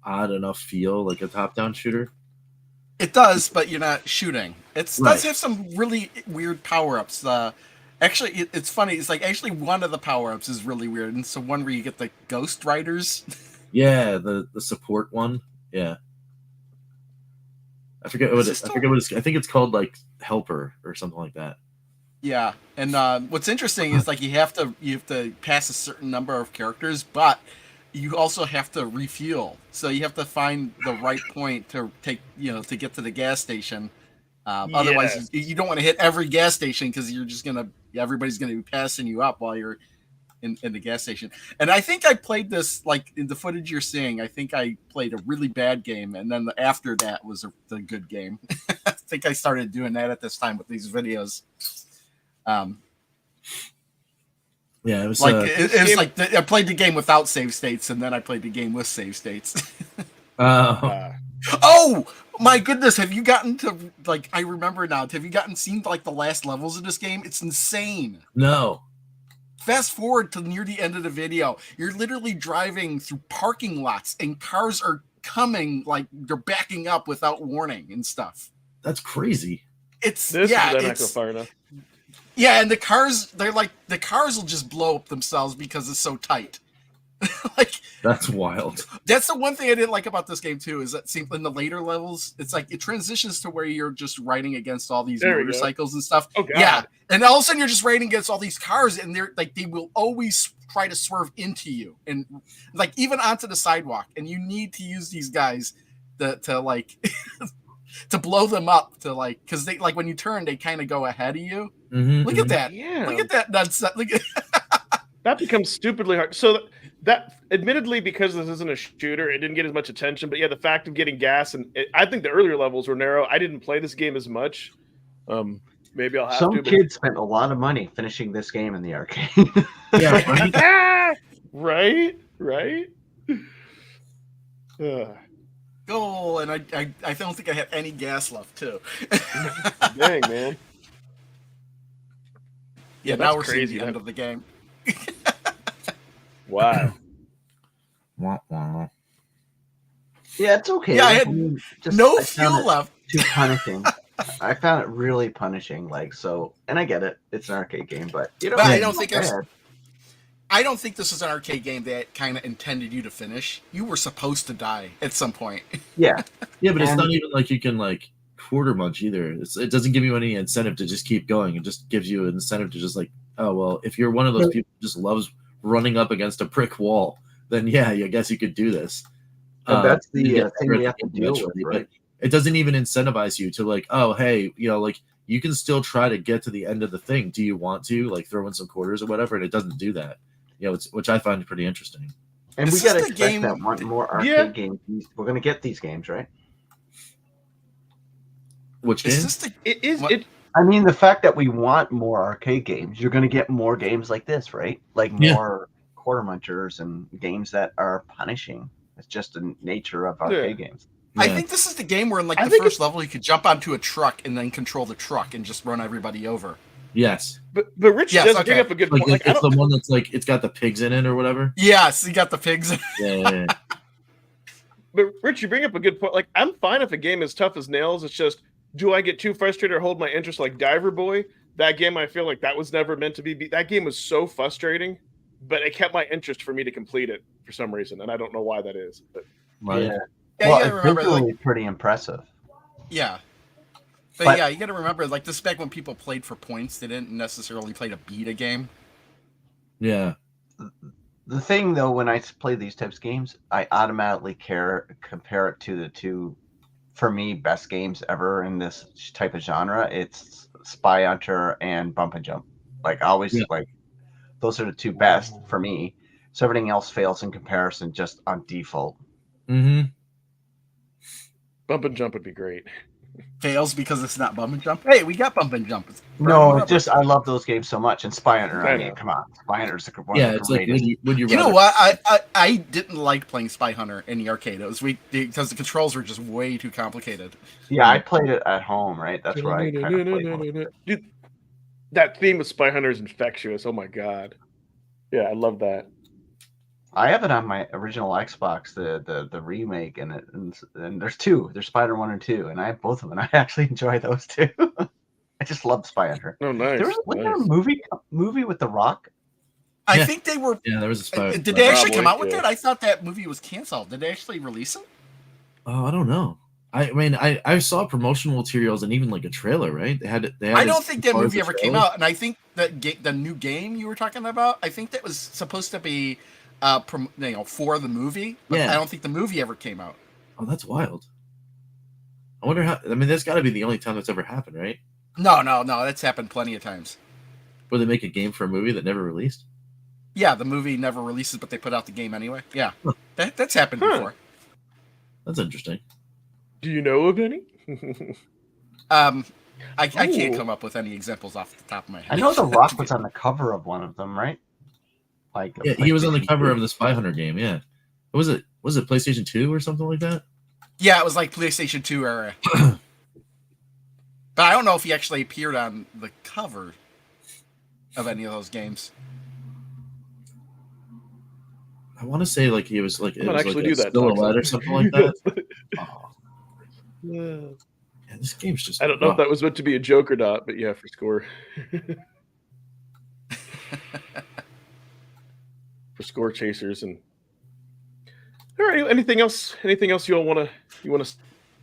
odd enough feel, like a top-down shooter. It does, but you're not shooting. It does have some really weird power-ups. Actually, it's funny. It's like actually one of the power-ups is really weird, and so one where you get the Ghost Riders. Yeah, the support one. Yeah, I forget what I think it's called like Helper or something like that. Yeah, and what's interesting is like you have to pass a certain number of characters, but you also have to refuel. So you have to find the right point to to get to the gas station. Otherwise, you don't want to hit every gas station because everybody's gonna be passing you up while you're in the gas station. And I think I played this, like in the footage you're seeing, I think I played a really bad game, and then after that was the good game. I think I started doing that at this time with these videos. Yeah, it was like I played the game without save states, and then I played the game with save states. Oh my goodness, have you gotten to I remember now, have you seen like the last levels of this game? It's insane. No. Fast forward to near the end of the video. You're literally driving through parking lots and cars are coming, like they're backing up without warning and stuff. That's crazy. Not far enough. Yeah, and the cars will just blow up themselves because it's so tight. That's wild. That's the one thing I didn't like about this game too, is that in the later levels, it's like it transitions to where you're just riding against all these motorcycles and stuff. Oh, God. Yeah. And all of a sudden you're just riding against all these cars, and they're like they will always try to swerve into you and like even onto the sidewalk. And you need to use these guys to like to blow them up because they like when you turn, they kind of go ahead of you. Mm-hmm, Look at that. Yeah. Look at that. That becomes stupidly hard. So that admittedly, because this isn't a shooter, it didn't get as much attention. But yeah, the fact of getting gas I think the earlier levels were narrow. I didn't play this game as much. Maybe I'll have Some to. But kids spent a lot of money finishing this game in the arcade. Yeah, right. right. Ugh. Oh, and I don't think I have any gas left too. Dang, man. Yeah, that's now we're crazy, seeing the end of the game. Wow. Wah, wah. Yeah, it's okay. Yeah, I had no I found fuel it left. too punishing. I found it really punishing. Like, so, and I get it. It's an arcade game, but you know, But I it's don't not think it's- bad. I don't think this is an arcade game that kind of intended you to finish. You were supposed to die at some point. Yeah, Yeah, but it's And- not even like you can like quarter munch either. It doesn't give you any incentive to just keep going. It just gives you an incentive to just like, oh well, if you're one of those people who just loves running up against a brick wall, then yeah, I guess you could do this. and that's you the get thing better we at have the to game deal with, eventually, right? But it doesn't even incentivize you to like, oh hey, like you can still try to get to the end of the thing. Do you want to like throw in some quarters or whatever? And it doesn't do that. Which I find pretty interesting. And This we got to is the expect game- that more arcade Yeah. games. We're going to get these games, right? Which Is game? this the It is. What? It I mean, the fact that we want more arcade games, you're going to get more games like this, right? Like Yeah. more quarter munchers and games that are punishing. It's just the nature of arcade games. I Yeah. think this is the game where in like I the think first level you could jump onto a truck and then control the truck and just run everybody over. Yes. but Rich Yes, does okay. bring up a good Like, point. Like, I it's don't, the one that's like it's got the pigs in it or whatever. Yes, you got the pigs. Yeah. but Rich, you bring up a good point. Like, I'm fine if a game is tough as nails. It's just, do I get too frustrated or hold my interest? Like Diver Boy, that game, I feel like that was never meant to be. That game was so frustrating, but it kept my interest for me to complete it for some reason, and I don't know why that is. But Right. Yeah. Yeah, Well, you gotta it's remember, visually like, pretty impressive. yeah. But, But- yeah, you gotta remember, like, this is back when people played for points. They didn't necessarily play to beat a game. Yeah. The thing, though, when I play these types of games, I automatically compare it to the two, for me, best games ever in this type of genre. It's Spy Hunter and Bump and Jump. Like, I always Yeah. like those are the two best for me. So everything else fails in comparison, just on default. Mm-hmm. Bump and Jump would be great. Fails because it's not Bump and Jump. Hey, we got Bump and Jump. It's No, rubber. it's just I love those games so much. And Spy Hunter, I I mean, know. come on, Spy Hunter's one Yeah, of the it's like greatest. would you You know rather- what? I didn't like playing Spy Hunter in the arcade. It was because the controls were just way too complicated. Yeah, I played it at home, right? That's where I kind of played most of it. Dude, that theme of Spy Hunter is infectious. Oh my god. Yeah, I love that. I have it on my original Xbox, the remake, and there's two. There's Spider 1 and 2, and I have both of them. And I actually enjoy those too. I just love Spy Hunter. Oh, nice. Wasn't there a nice. movie with The Rock? I Yeah. think they were. Yeah, there was a spy. Did they actually come Probably, out with yeah. that? I thought that movie was canceled. Did they actually release it? Oh, I don't know. I mean, I saw promotional materials and even like a trailer, right? They had. I don't think that part of movie the ever came trailer. out, and I think that the new game you were talking about, I think that was supposed to be, for the movie. But Yeah. I don't think the movie ever came out. Oh, that's wild. I wonder how. I mean, that's got to be the only time that's ever happened, right? No, that's happened plenty of times. Where they make a game for a movie that never released. Yeah, the movie never releases, but they put out the game anyway. Yeah, Huh. that's happened Huh. before. That's interesting. Do you know of any? I can't Ooh. come up with any examples off the top of my head. I know The Rock was on the cover of one of them, right? Like Yeah, he was on the PlayStation cover 2. of the Spy Hunter game. Yeah, what was it? Was it PlayStation 2 or something like that? Yeah, it was like PlayStation 2 era. But I don't know if he actually appeared on the cover of any of those games. I want to say like he was like I it might was actually like do a that. silhouette or something like that. Oh, Yeah. yeah, this game's just. I don't know if that was meant to be a joke or not, but yeah, for score. For score chasers and. All right. Anything else? Anything else you all want to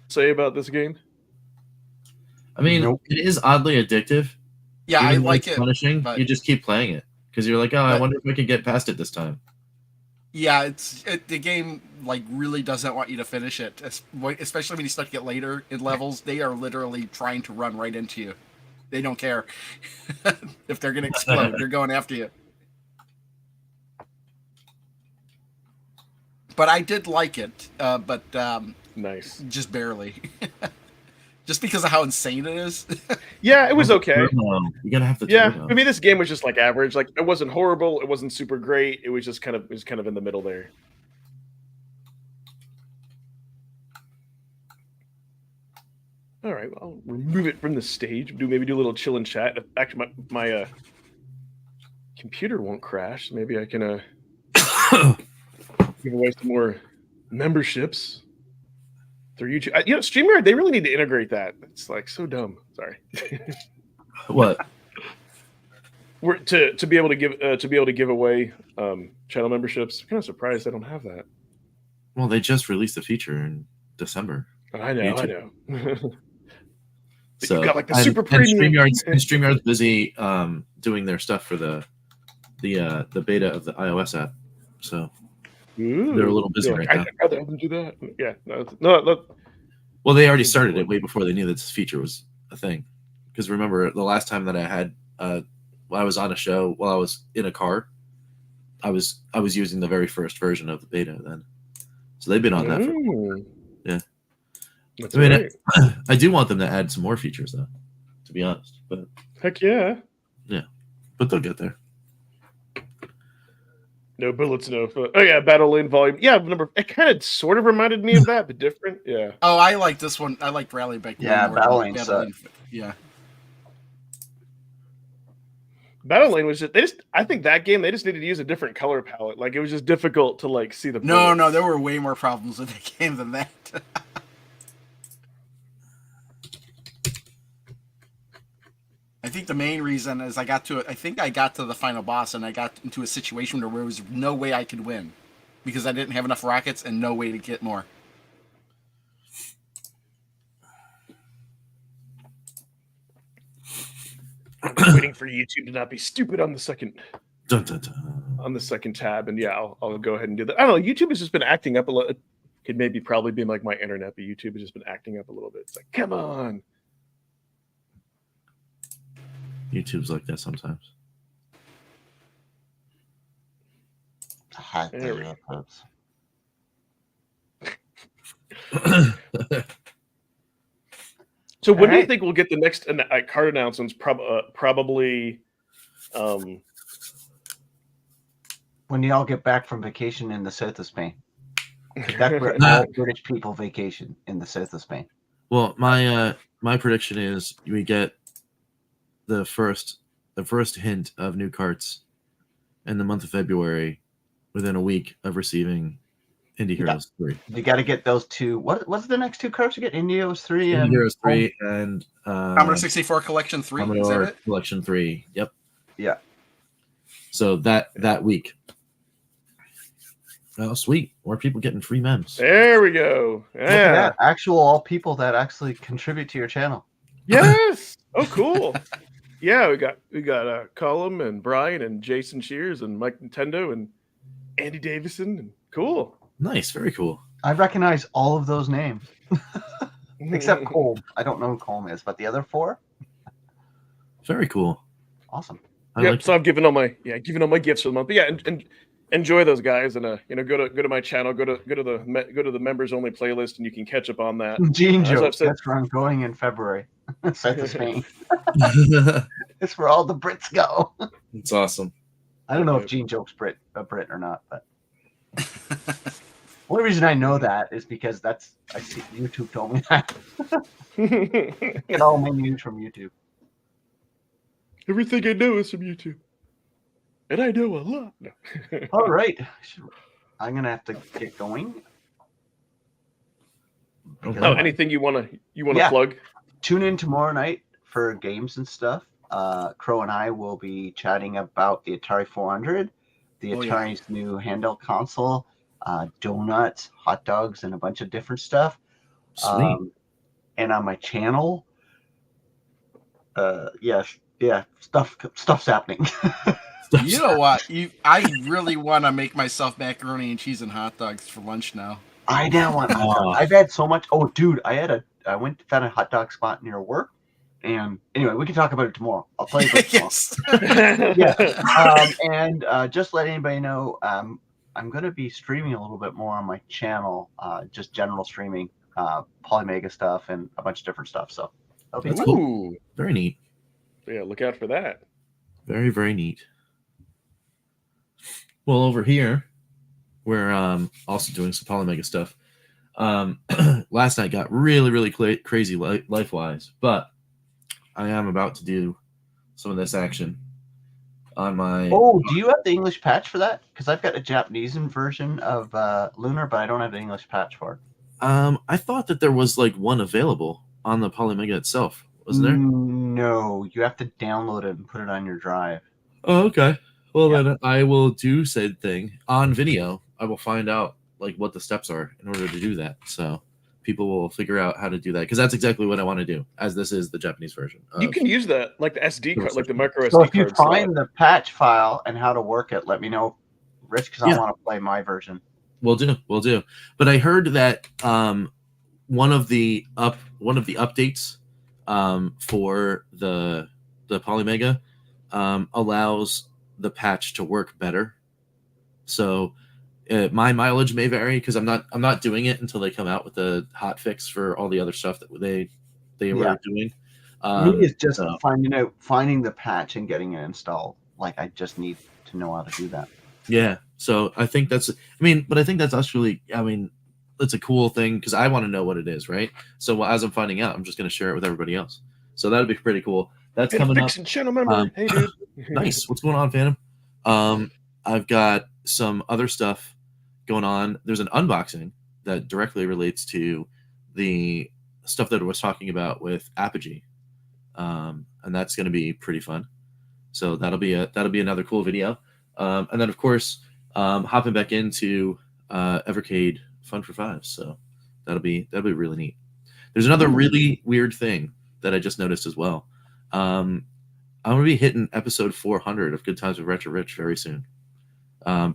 say about this game? I mean, Nope. it is oddly addictive. Yeah, I Even though like it's it. punishing. but- You just keep playing it because you're like, oh, I But- wonder if I can get past it this time. Yeah, the game like really doesn't want you to finish it, especially when you start to get later in levels. They are literally trying to run right into you. They don't care if they're going to explode. They're going after you. but I did like it. But Nice. just barely. Just because of how insane it is. Yeah, it was okay. You gotta have the Yeah, turbo. I mean, this game was just like average. Like, it wasn't horrible. It wasn't super great. It was just kind of in the middle there. All right, well, I'll remove it from the stage. Maybe do a little chill and chat. Actually, my computer won't crash. Maybe I can give away some more memberships through YouTube. StreamYard, they really need to integrate that. It's like so dumb. Sorry. What? To be able to give away channel memberships. I'm kind of surprised I don't have that. Well, they just released the feature in December. I know. So you got like the super premium. StreamYard's busy doing their stuff for the beta of the iOS app. So they're a little busy right now. I'd rather have them do that. Yeah, no. Well, they already started it way before they knew that this feature was a thing. Because remember, the last time that I had, while I was on a show, while I was in a car, I was using the very first version of the beta then. So they've been on that for a while. Yeah. That's I mean, right. I do want them to add some more features, though, to be honest. But heck yeah. Yeah. But they'll get there. No bullets, no. Oh yeah, Battle Lane Volume. Yeah, it kind of sort of reminded me of that, but different. Yeah. Oh, I like this one. I like Rally Back. Yeah, Battle Lane. Yeah. Battle Lane was I think that game they just needed to use a different color palette. Like it was just difficult to like see the. No, there were way more problems with the game than that. I think the main reason is I got to the final boss and I got into a situation where there was no way I could win because I didn't have enough rockets and no way to get more. I'm just waiting for YouTube to not be stupid on the second Dun, dun, dun. on the second tab, and yeah, I'll go ahead and do that. I don't know. YouTube has just been acting up a little. It could maybe probably be like my internet, but YouTube has just been acting up a little bit. It's like, come on. YouTube's like that sometimes. There we go. So when do you think we'll get the next card announcements? Probably. When y'all get back from vacation in the south of Spain. That's where all British people vacation, in the south of Spain. Well, my prediction is we get the first hint of new carts in the month of February within a week of receiving Indie Heroes 3. You got to get those two. What's the next two carts you get? Indie Heroes 3 Indie Heroes 3 and Commodore 64 Collection 3. Commodore is that it? Collection 3. Yep. Yeah. So that week. Oh, sweet. More people getting free memes. There we go. Yeah. Look at that. All people that actually contribute to your channel. Yes. Oh, cool. Yeah, we got Cullum and Brian and Jason Shears and Mike Nintendo and Andy Davison. And cool. Nice. Very cool. I recognize all of those names. Except Colm. I don't know who Colm is, but the other four? Very cool. Awesome. So I've given all my gifts for the month. But yeah, and enjoy those guys, and go to my channel, go to the members only playlist, and you can catch up on that. Gene Joke. That's where I'm going in February. South of Spain. It's where all the Brits go. It's awesome. I don't know if Gene Joke's a Brit or not, but only reason I know that is because I see YouTube told me that. Get all my news from YouTube. Everything I know is from YouTube. And I know a lot. No. All right. I'm going to have to get going. Anything you want to plug? Tune in tomorrow night for games and stuff. Crow and I will be chatting about the Atari 400, the Atari's new handheld console, donuts, hot dogs, and a bunch of different stuff. Sweet. And on my channel, stuff's happening. You know what? I really want to make myself macaroni and cheese and hot dogs for lunch now. I now want hot dogs. I've had so much. Oh, dude, I found a hot dog spot near work. And anyway, we can talk about it tomorrow. I'll tell you about it tomorrow. Yes. And just let anybody know, I'm gonna be streaming a little bit more on my channel, just general streaming, Polymega stuff and a bunch of different stuff. So that'll be That's fun. cool. Ooh, Very neat. yeah, look out for that. Very, very neat. Well, over here, we're also doing some Polymega stuff. Last night got really, really crazy life-wise, but I am about to do some of this action on my. Oh, do you have the English patch for that? Because I've got a Japanese version of Lunar, but I don't have the English patch for it. I thought that there was like one available on the Polymega itself. Wasn't there? No, you have to download it and put it on your drive. Oh, okay. Well, Yeah. then I will do said thing on video. I will find out like what the steps are in order to do that. So people will figure out how to do that because that's exactly what I want to do. As this is the Japanese version. You can use that, like the SD card, like the micro So SD if you card slot. find the patch file and how to work it, let me know, Rich, because Yeah. I want to play my version. We'll do. But I heard that one of the updates for the Polymega allows the patch to work better. So my mileage may vary because I'm not doing it until they come out with the hot fix for all the other stuff that they were doing. Me is just finding the patch and getting it installed. Like I just need to know how to do that. Yeah. So I think that's actually, I mean, it's a cool thing because I want to know what it is, right? So as I'm finding out, I'm just going to share it with everybody else. So that'd be pretty cool. That's Hey, coming up. Fixin' channel member. Hey, dude. Nice. What's going on, Phantom? I've got some other stuff going on. There's an unboxing that directly relates to the stuff that I was talking about with Apogee, and that's going to be pretty fun. So that'll be another cool video. And then of course, hopping back into Evercade Fun for Five. So that'll be really neat. There's another really weird thing that I just noticed as well. I'm gonna be hitting episode 400 of Good Times with Retro Rich very soon.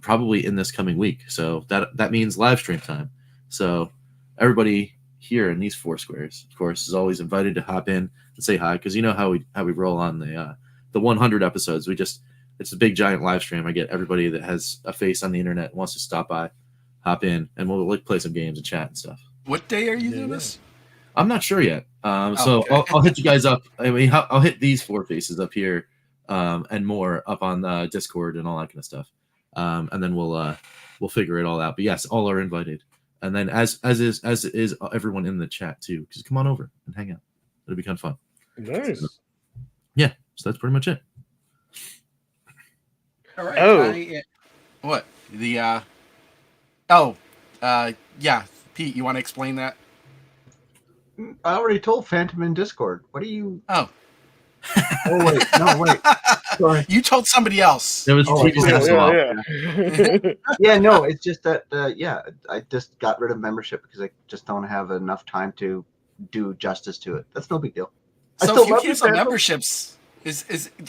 Probably in this coming week. So that means live stream time. So everybody here in these four squares, of course, is always invited to hop in and say hi because you know how we roll on the 100 episodes. It's a big giant live stream. I get everybody that has a face on the internet and wants to stop by, hop in, and we'll play some games and chat and stuff. What day are you doing this? I'm not sure yet. So okay. I'll hit you guys up. I mean, I'll hit these four faces up here and more up on Discord and all that kind of stuff. And then we'll figure it all out. But yes, all are invited. And then as is everyone in the chat too. Just come on over and hang out. It'll be kind of fun. Nice. So, yeah. So that's pretty much it. All right. Oh. What? Yeah. Pete, you want to explain that? I already told Phantom in Discord. What are you? Oh. Oh wait, no wait. Sorry. You told somebody else. It was Oh, TV's Hasselhoff. Yeah. Yeah, no, it's just that. I just got rid of membership because I just don't have enough time to do justice to it. That's no big deal. I So still if you love you, cancel Phantom. memberships,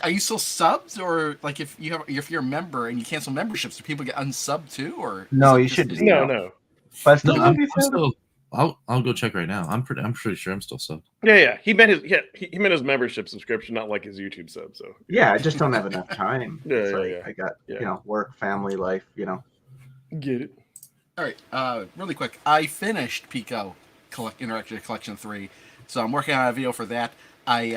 are you still subs, or like if you're a member and you cancel memberships, do people get unsubbed too, or No, is it you just- should. No. But I still No, love I'm you, Phantom. still. I'll go check right now. I'm pretty sure I'm still subbed. Yeah. He meant his membership subscription, not like his YouTube sub. So Yeah, I just don't have enough time. Yeah, It's yeah, like, yeah. I got Yeah. work, family, life. get it. All right, really quick. I finished Pico Interactive Collection 3, so I'm working on a video for that. I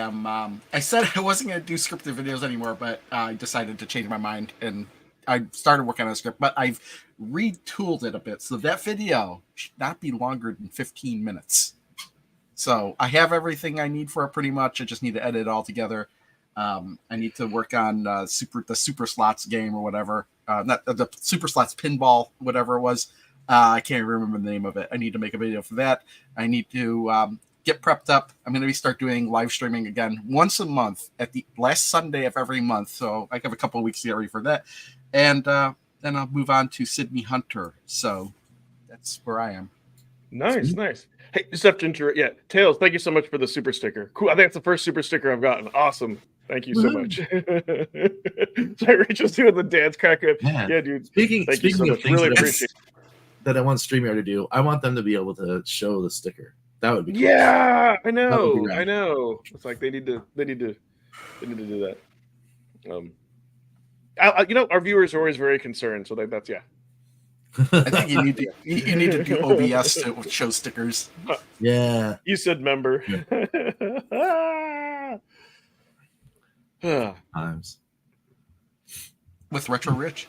said I wasn't going to do scripted videos anymore, but I decided to change my mind, and I started working on a script, but I've retooled it a bit, so that video should not be longer than 15 minutes. So I have everything I need for it pretty much. I just need to edit it all together. I need to work on the Super Slots game or whatever. Not the Super Slots pinball, whatever it was. I can't remember the name of it. I need to make a video for that. I need to get prepped up. I'm going to start doing live streaming again once a month at the last Sunday of every month. So I have a couple of weeks to get ready for that. And then I'll move on to Sydney Hunter. So that's where I am. Nice. Hey, just have to interrupt. Yeah, Tails, thank you so much for the super sticker. Cool. I think it's the first super sticker I've gotten. Awesome. Thank you so much. Sorry, Rachel's doing the dance crack up. Yeah, dude. Speaking Thank you so of much. things Really that I- appreciate it. that I want StreamYard to do, I want them to be able to show the sticker. That would be cool. Yeah, I That would know. be rad. I know. It's like they need to do that. Our viewers are always very concerned. So that's yeah. I think you need to do OBS to show stickers. Yeah. You said member. Times. With Retro Rich.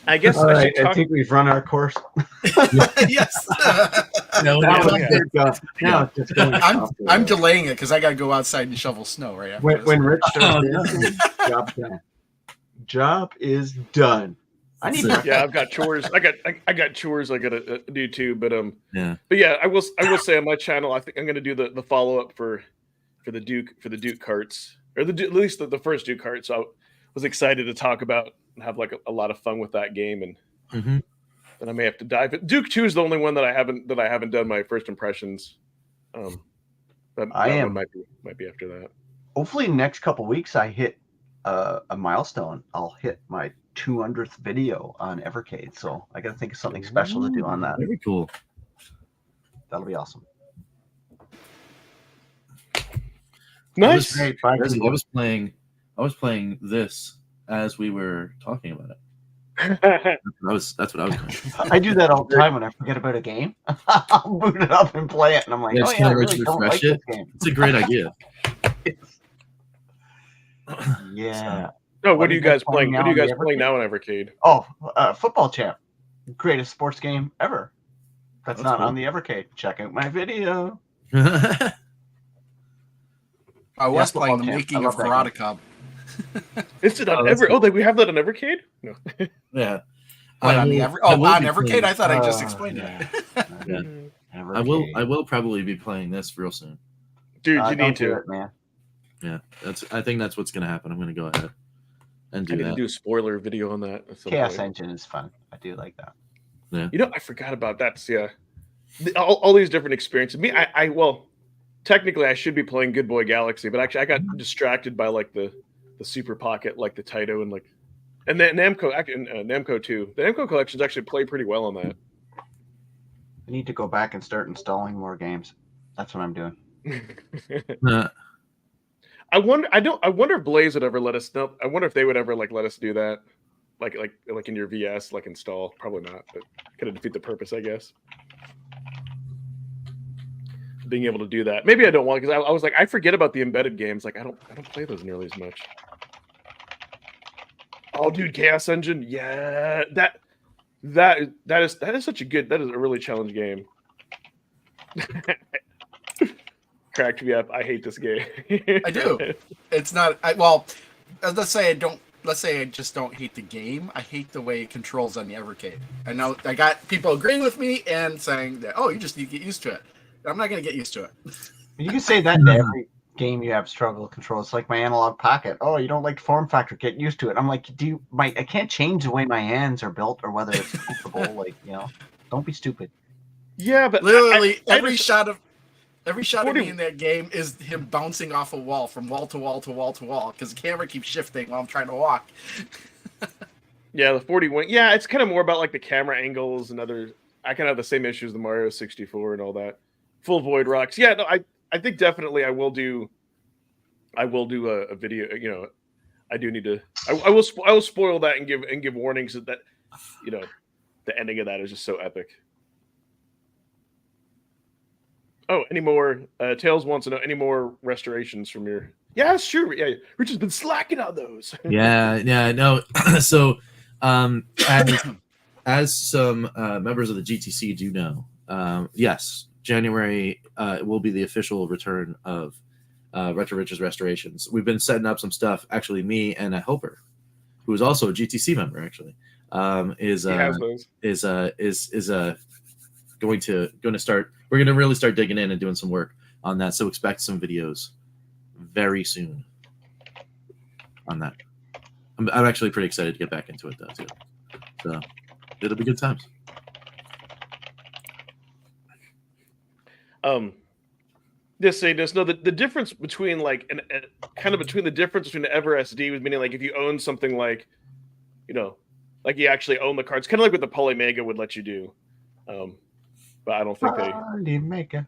I guess All I right, should I talk. think we've run our course. Yes. No, Now no, it's just now it's just going. I'm delaying it because I got to go outside and shovel snow right after this. When Rich starts Oh, dancing, job done. Job is done. I need. That's it. Yeah, I've got chores. I got chores I gotta do too. But Yeah. yeah, I will say on my channel, I think I'm gonna do the follow up for the Duke carts, or at least the first Duke cart. So I was excited to talk about and have like a lot of fun with that game, and Mhm. then I may have to dive. Duke 2 is the only one that I haven't done my first impressions. That one might be after that. Hopefully, next couple weeks I hit a milestone. I'll hit my 200th video on Evercade. So I got to think of something special to do on that. Very cool. That'll be awesome. Nice. Great. Bye, I people. was playing this as we were talking about it. That's what I was doing. I do that all the time when I forget about a game. I'll boot it up and play it, and I'm like, Yeah, oh just yeah, I kinda really don't like refresh this it. game. It's a great idea. Yeah. Oh, What what are are you you guys guys playing? playing What are now you on the guys playing Evercade? now on Evercade? Oh, Football Champ. Greatest sports game ever. That's not cool. on the Evercade. Check out my video. I was Football playing the Champ. making I of love that Karate game. Cub. Is it on that's Ever? Oh, we have that on Evercade? No. Yeah. What, on the on will be Evercade? playing- I thought I just explained yeah. it. Yeah. Evercade. I will probably be playing this real soon. Dude, you Don't need do to. it, man. Yeah. I think that's what's gonna happen. I'm gonna go ahead and I do need to that. do a spoiler video on that. At some Chaos point. Engine is fun. I do like that. You know, I forgot about that. So, yeah, all these different experiences. Me, well, technically, I should be playing Good Boy Galaxy, but actually, I got distracted by like the Super Pocket, like the Taito, and then Namco too. The Namco collections actually play pretty well on that. I need to go back and start installing more games. That's what I'm doing. Uh, I wonder if Blaze would ever let us know. I wonder if they would ever like let us do that, like in your VS, like install. Probably not, but kind of defeat the purpose, I guess. Being able to do that. Maybe I don't want, because I was like, I forget about the embedded games. Like I don't play those nearly as much. Oh, dude, Chaos Engine, yeah, that is such a good. That is a really challenge game. Cracked me up. I hate this game. I do. It's not. Well, let's say I just don't hate the game. I hate the way it controls on the Evercade. I know I got people agreeing with me and saying that, oh, you get used to it. I'm not going to get used to it. You can say that to every game you have struggle to control. It's like my analog pocket. Oh, you don't like form factor. Get used to it. I'm like, I can't change the way my hands are built or whether it's comfortable. Like, don't be stupid. Yeah, but Literally, I every just- shot of 40 me in that game is him bouncing off a wall from wall to wall to wall to wall because the camera keeps shifting while I'm trying to walk. Yeah, the 40 wing. Yeah, it's kind of more about like the camera angles and other. I kind of have the same issues the Mario 64 and all that. Full void rocks. Yeah, no, I think definitely I will do a video. I do need to. I will spoil that and give warnings that the ending of that is just so epic. Oh, any more? Tails wants to know any more restorations from your. Yeah, sure. Yeah, Rich has been slacking on those. yeah, no. So, as some members of the GTC do know, yes, January will be the official return of Retro Rich's restorations. We've been setting up some stuff. Actually, me and a helper, who is also a GTC member, actually, is going to start. We're going to really start digging in and doing some work on that. So expect some videos very soon on that. I'm actually pretty excited to get back into it though too. So it'll be good times. Just say this. No, the difference between like between the difference between the Ever SD was meaning like if you own something like, like you actually own the cards, kind of like what the Polymega would let you do. But I don't think they. Polymega.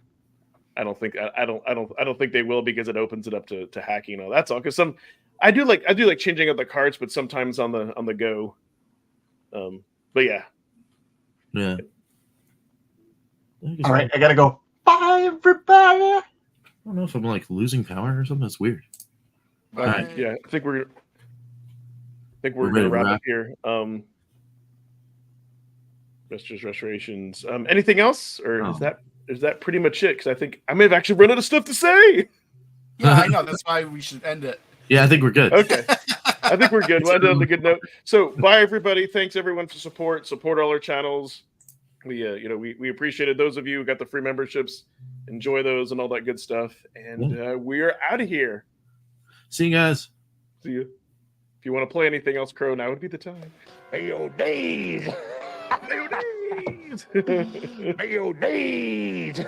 I don't think they will because it opens it up to hacking. That's all. Because I do like changing up the carts, but sometimes on the go. But yeah. Yeah. All right, I gotta go. Bye, everybody. I don't know if I'm like losing power or something. It's weird. Bye. Yeah, I think we're We're gonna ready to wrap wrap. up here. Restorations, restorations. Anything else, or is that pretty much it? Because I think I may have actually run out of stuff to say. Yeah, I know. That's why we should end it. Yeah, I think we're good. Okay, I think we're good. We'll end on the good note. So, bye everybody. Thanks everyone for support. Support all our channels. We appreciated those of you who got the free memberships. Enjoy those and all that good stuff. And we are out of here. See you guys. See you. If you want to play anything else, Crow, now would be the time. Hey, yo, days. Hey, yo, days. Hey, yo, days.